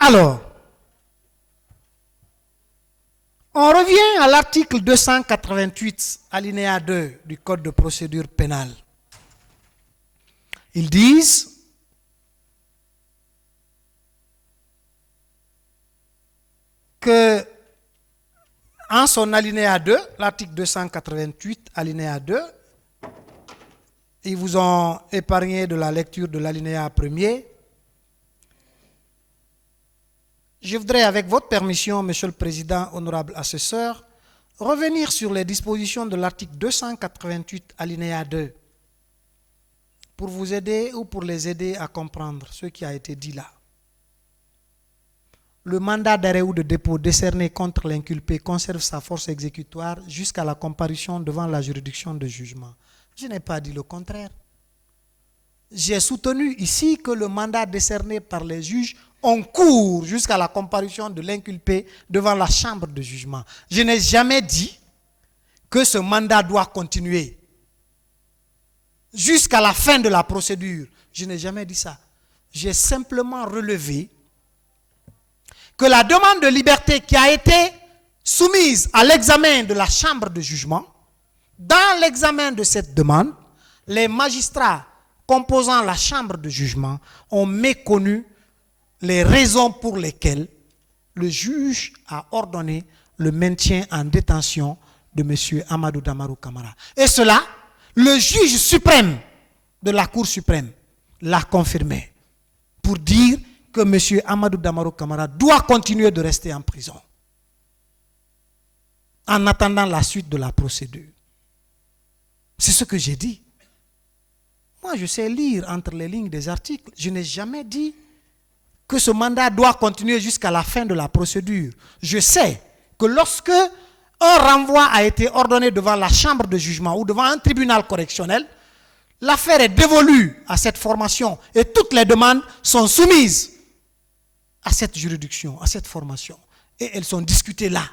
S6: Alors, on revient à l'article 288, alinéa 2 du Code de procédure pénale. Ils disent que en son alinéa 2, l'article 288, alinéa 2, ils vous ont épargné de la lecture de l'alinéa premier. Je voudrais, avec votre permission, Monsieur le Président, honorable assesseur, revenir sur les dispositions de l'article 288, alinéa 2, pour vous aider ou pour les aider à comprendre ce qui a été dit là. Le mandat d'arrêt ou de dépôt décerné contre l'inculpé conserve sa force exécutoire jusqu'à la comparution devant la juridiction de jugement. Je n'ai pas dit le contraire. J'ai soutenu ici que le mandat décerné par les juges on court jusqu'à la comparution de l'inculpé devant la chambre de jugement. Je n'ai jamais dit que ce mandat doit continuer jusqu'à la fin de la procédure. Je n'ai jamais dit ça. J'ai simplement relevé que la demande de liberté qui a été soumise à l'examen de la chambre de jugement, dans l'examen de cette demande, les magistrats composant la chambre de jugement ont méconnu les raisons pour lesquelles le juge a ordonné le maintien en détention de M. Amadou Damarou Camara. Et cela, le juge suprême de la Cour suprême l'a confirmé pour dire que M. Amadou Damarou Camara doit continuer de rester en prison en attendant la suite de la procédure. C'est ce que j'ai dit. Moi, je sais lire entre les lignes des articles. Je n'ai jamais dit que ce mandat doit continuer jusqu'à la fin de la procédure. Je sais que lorsque un renvoi a été ordonné devant la chambre de jugement ou devant un tribunal correctionnel, l'affaire est dévolue à cette formation et toutes les demandes sont soumises à cette juridiction, à cette formation. Et elles sont discutées là.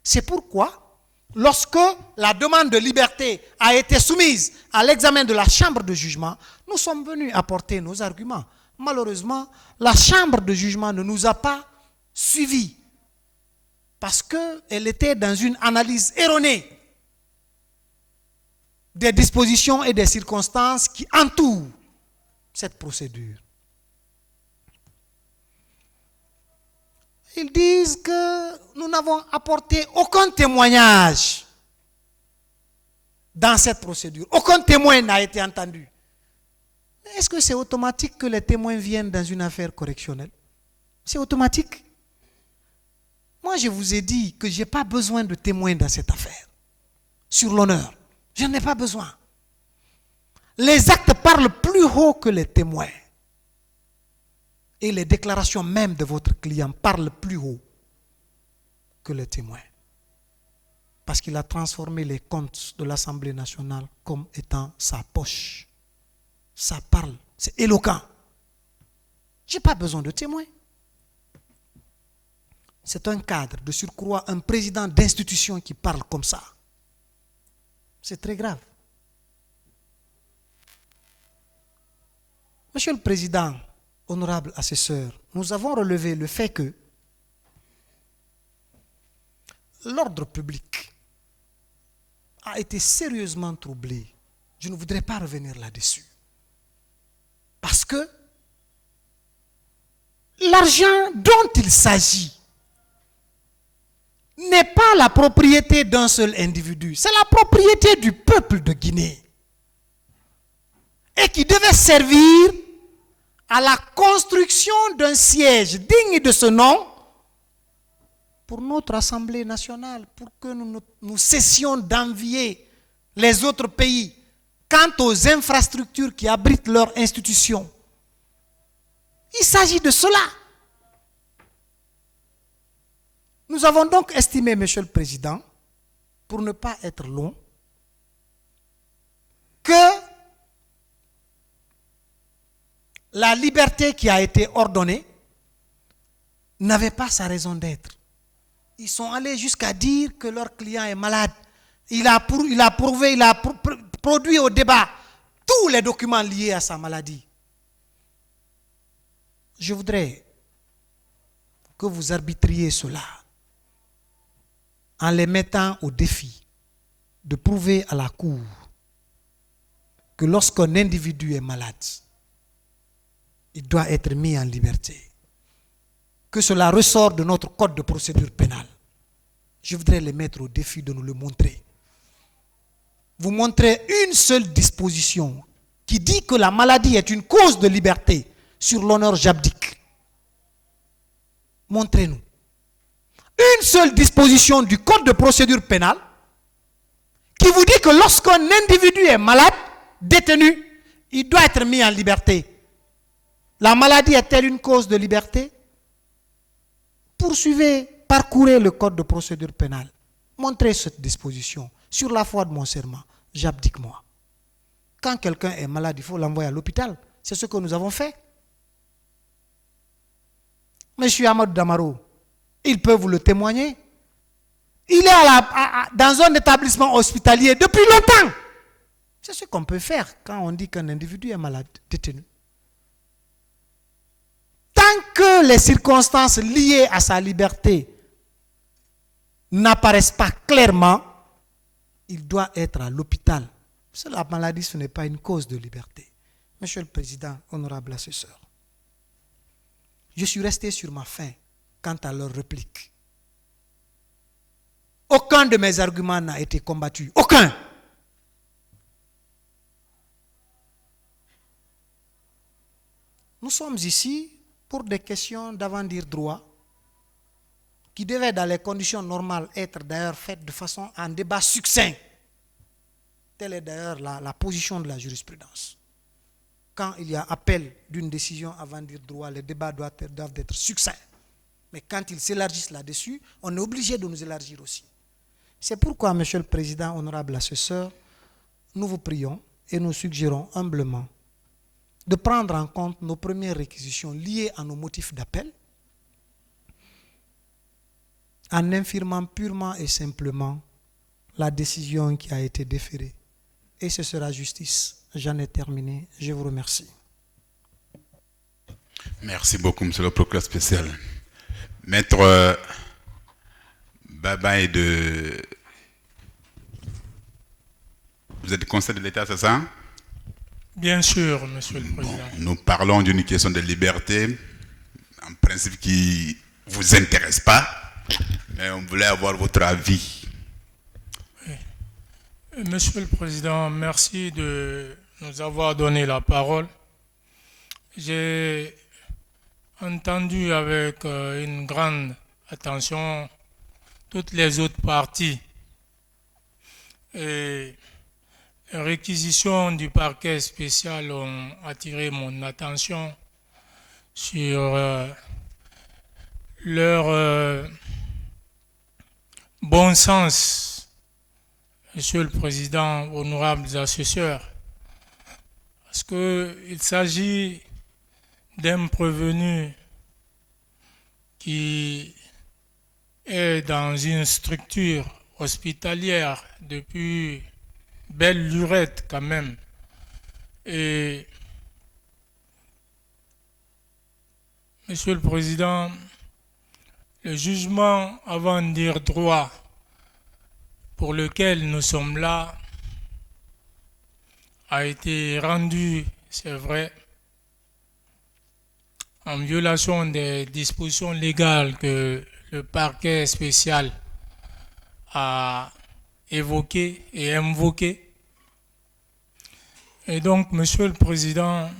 S6: C'est pourquoi, lorsque la demande de liberté a été soumise à l'examen de la chambre de jugement, nous sommes venus apporter nos arguments. Malheureusement, la chambre de jugement ne nous a pas suivis parce qu'elle était dans une analyse erronée des dispositions et des circonstances qui entourent cette procédure. Ils disent que nous n'avons apporté aucun témoignage dans cette procédure. Aucun témoin n'a été entendu. Est-ce que c'est automatique que les témoins viennent dans une affaire correctionnelle? C'est automatique. Moi, je vous ai dit que je n'ai pas besoin de témoins dans cette affaire. Sur l'honneur. Je n'en ai pas besoin. Les actes parlent plus haut que les témoins. Et les déclarations même de votre client parlent plus haut que les témoins. Parce qu'il a transformé les comptes de l'Assemblée nationale comme étant sa poche. Ça parle, c'est éloquent. Je n'ai pas besoin de témoins. C'est un cadre, de surcroît, un président d'institution qui parle comme ça. C'est très grave. Monsieur le Président, honorable assesseur, nous avons relevé le fait que l'ordre public a été sérieusement troublé. Je ne voudrais pas revenir là-dessus. Parce que l'argent dont il s'agit n'est pas la propriété d'un seul individu, c'est la propriété du peuple de Guinée. Et qui devait servir à la construction d'un siège digne de ce nom pour notre Assemblée nationale, pour que nous cessions d'envier les autres pays quant aux infrastructures qui abritent leurs institutions. Il s'agit de cela. Nous avons donc estimé, Monsieur le Président, pour ne pas être long, que la liberté qui a été ordonnée n'avait pas sa raison d'être. Ils sont allés jusqu'à dire que leur client est malade. Il a produit au débat tous les documents liés à sa maladie. Je voudrais que vous arbitriez cela en les mettant au défi de prouver à la Cour que lorsqu'un individu est malade, il doit être mis en liberté. Que cela ressort de notre code de procédure pénale. Je voudrais les mettre au défi de nous le montrer. Vous montrez une seule disposition qui dit que la maladie est une cause de liberté sur l'honneur j'abdique. Montrez-nous. Une seule disposition du code de procédure pénale qui vous dit que lorsqu'un individu est malade, détenu, il doit être mis en liberté. La maladie est-elle une cause de liberté? Poursuivez, parcourez le code de procédure pénale. Montrez cette disposition. Sur la foi de mon serment, j'abdique moi. Quand quelqu'un est malade, il faut l'envoyer à l'hôpital. C'est ce que nous avons fait. Monsieur Amadou Damaro, il peut vous le témoigner. Il est dans un établissement hospitalier depuis longtemps. C'est ce qu'on peut faire quand on dit qu'un individu est malade, détenu. Tant que les circonstances liées à sa liberté n'apparaissent pas clairement, il doit être à l'hôpital. La maladie, ce n'est pas une cause de liberté. Monsieur le Président, honorable assesseur, je suis resté sur ma faim quant à leur réplique. Aucun de mes arguments n'a été combattu. Aucun. Nous sommes ici pour des questions d'avant-dire droit qui devaient, dans les conditions normales, être d'ailleurs faites de façon à un débat succinct. Telle est d'ailleurs la position de la jurisprudence. Quand il y a appel d'une décision avant dire droit, les débats doivent être succincts. Mais quand ils s'élargissent là-dessus, on est obligé de nous élargir aussi. C'est pourquoi, Monsieur le Président, honorable assesseur, nous vous prions et nous suggérons humblement de prendre en compte nos premières réquisitions liées à nos motifs d'appel, en infirmant purement et simplement la décision qui a été déférée. Et ce sera justice. J'en ai terminé. Je vous remercie.
S1: Merci beaucoup, monsieur le procureur spécial. Maître Baba est de... Vous êtes du Conseil de l'État, c'est ça?
S5: Bien sûr, monsieur le Président.
S1: Bon, nous parlons d'une question de liberté, en principe qui vous intéresse pas, mais on voulait avoir votre avis.
S5: Oui. Monsieur le Président, merci de nous avoir donné la parole. J'ai entendu avec une grande attention toutes les autres parties. Et les réquisitions du parquet spécial ont attiré mon attention sur leur bon sens, Monsieur le Président, honorables assesseurs, parce qu'il s'agit d'un prévenu qui est dans une structure hospitalière depuis belle lurette quand même. Et Monsieur le Président, le jugement avant de dire droit pour lequel nous sommes là a été rendu, c'est vrai, en violation des dispositions légales que le parquet spécial a évoquées et invoquées. Et donc, Monsieur le Président,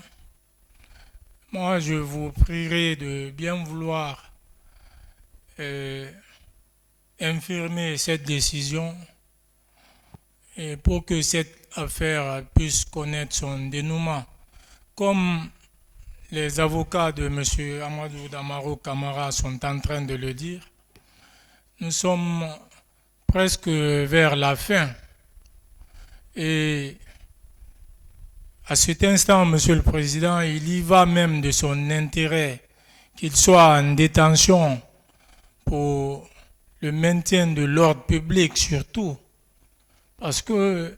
S5: moi, je vous prierai de bien vouloir infirmer cette décision et pour que cette affaire puisse connaître son dénouement. Comme les avocats de M. Amadou Damaro Camara sont en train de le dire, nous sommes presque vers la fin. Et à cet instant, Monsieur le Président, il y va même de son intérêt qu'il soit en détention pour le maintien de l'ordre public surtout, parce que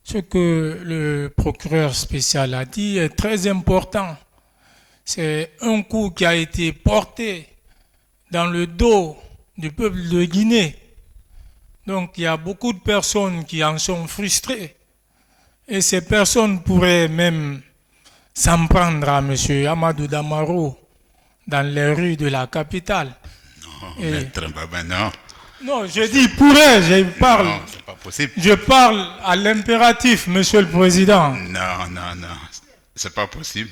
S5: ce que le procureur spécial a dit est très important. C'est un coup qui a été porté dans le dos du peuple de Guinée. Donc il y a beaucoup de personnes qui en sont frustrées. Et ces personnes pourraient même s'en prendre à M. Amadou Damaro dans les rues de la capitale.
S1: Non, maître Baba, non.
S5: Non, je dis pourrait, je parle.
S1: Non, c'est pas possible.
S5: Je parle à l'impératif, Monsieur le Président.
S1: Non, c'est pas possible.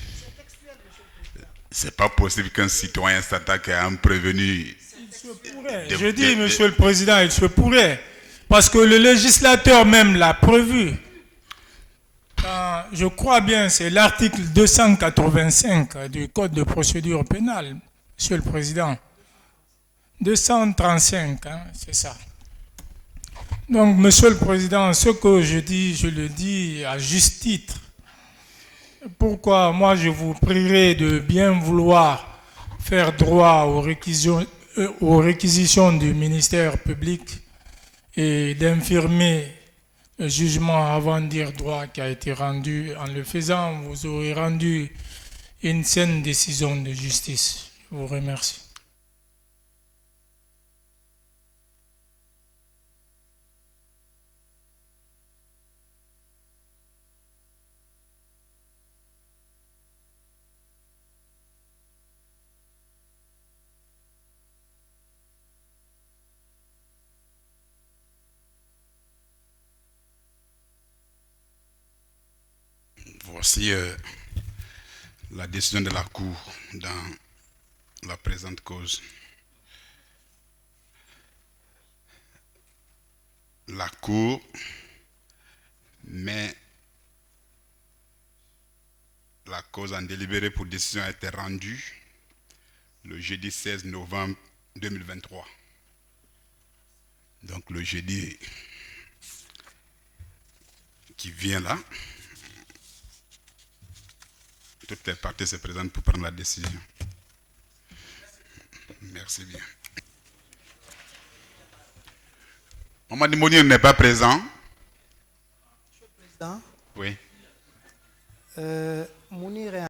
S1: C'est pas possible qu'un citoyen s'attaque à un prévenu.
S5: Il se pourrait. Je dis, Monsieur le Président, il se pourrait. Parce que le législateur même l'a prévu. Je crois bien, c'est l'article 285 du Code de procédure pénale, Monsieur le Président. 235, hein, c'est ça. Donc, Monsieur le Président, ce que je dis, je le dis à juste titre. Pourquoi moi je vous prierai de bien vouloir faire droit aux réquisitions du ministère public et d'infirmer le jugement avant de dire droit qui a été rendu. En le faisant, vous aurez rendu une saine décision de justice. Je vous remercie.
S1: Voici la décision de la Cour dans la présente cause. La Cour met la cause en délibéré pour décision a été rendue le jeudi 16 novembre 2023. Donc le jeudi qui vient là, toutes les parties se présentent pour prendre la décision. Merci bien. Mamadi Mounir n'est pas présent.
S6: Monsieur le Président.
S1: Oui.
S6: Mounir est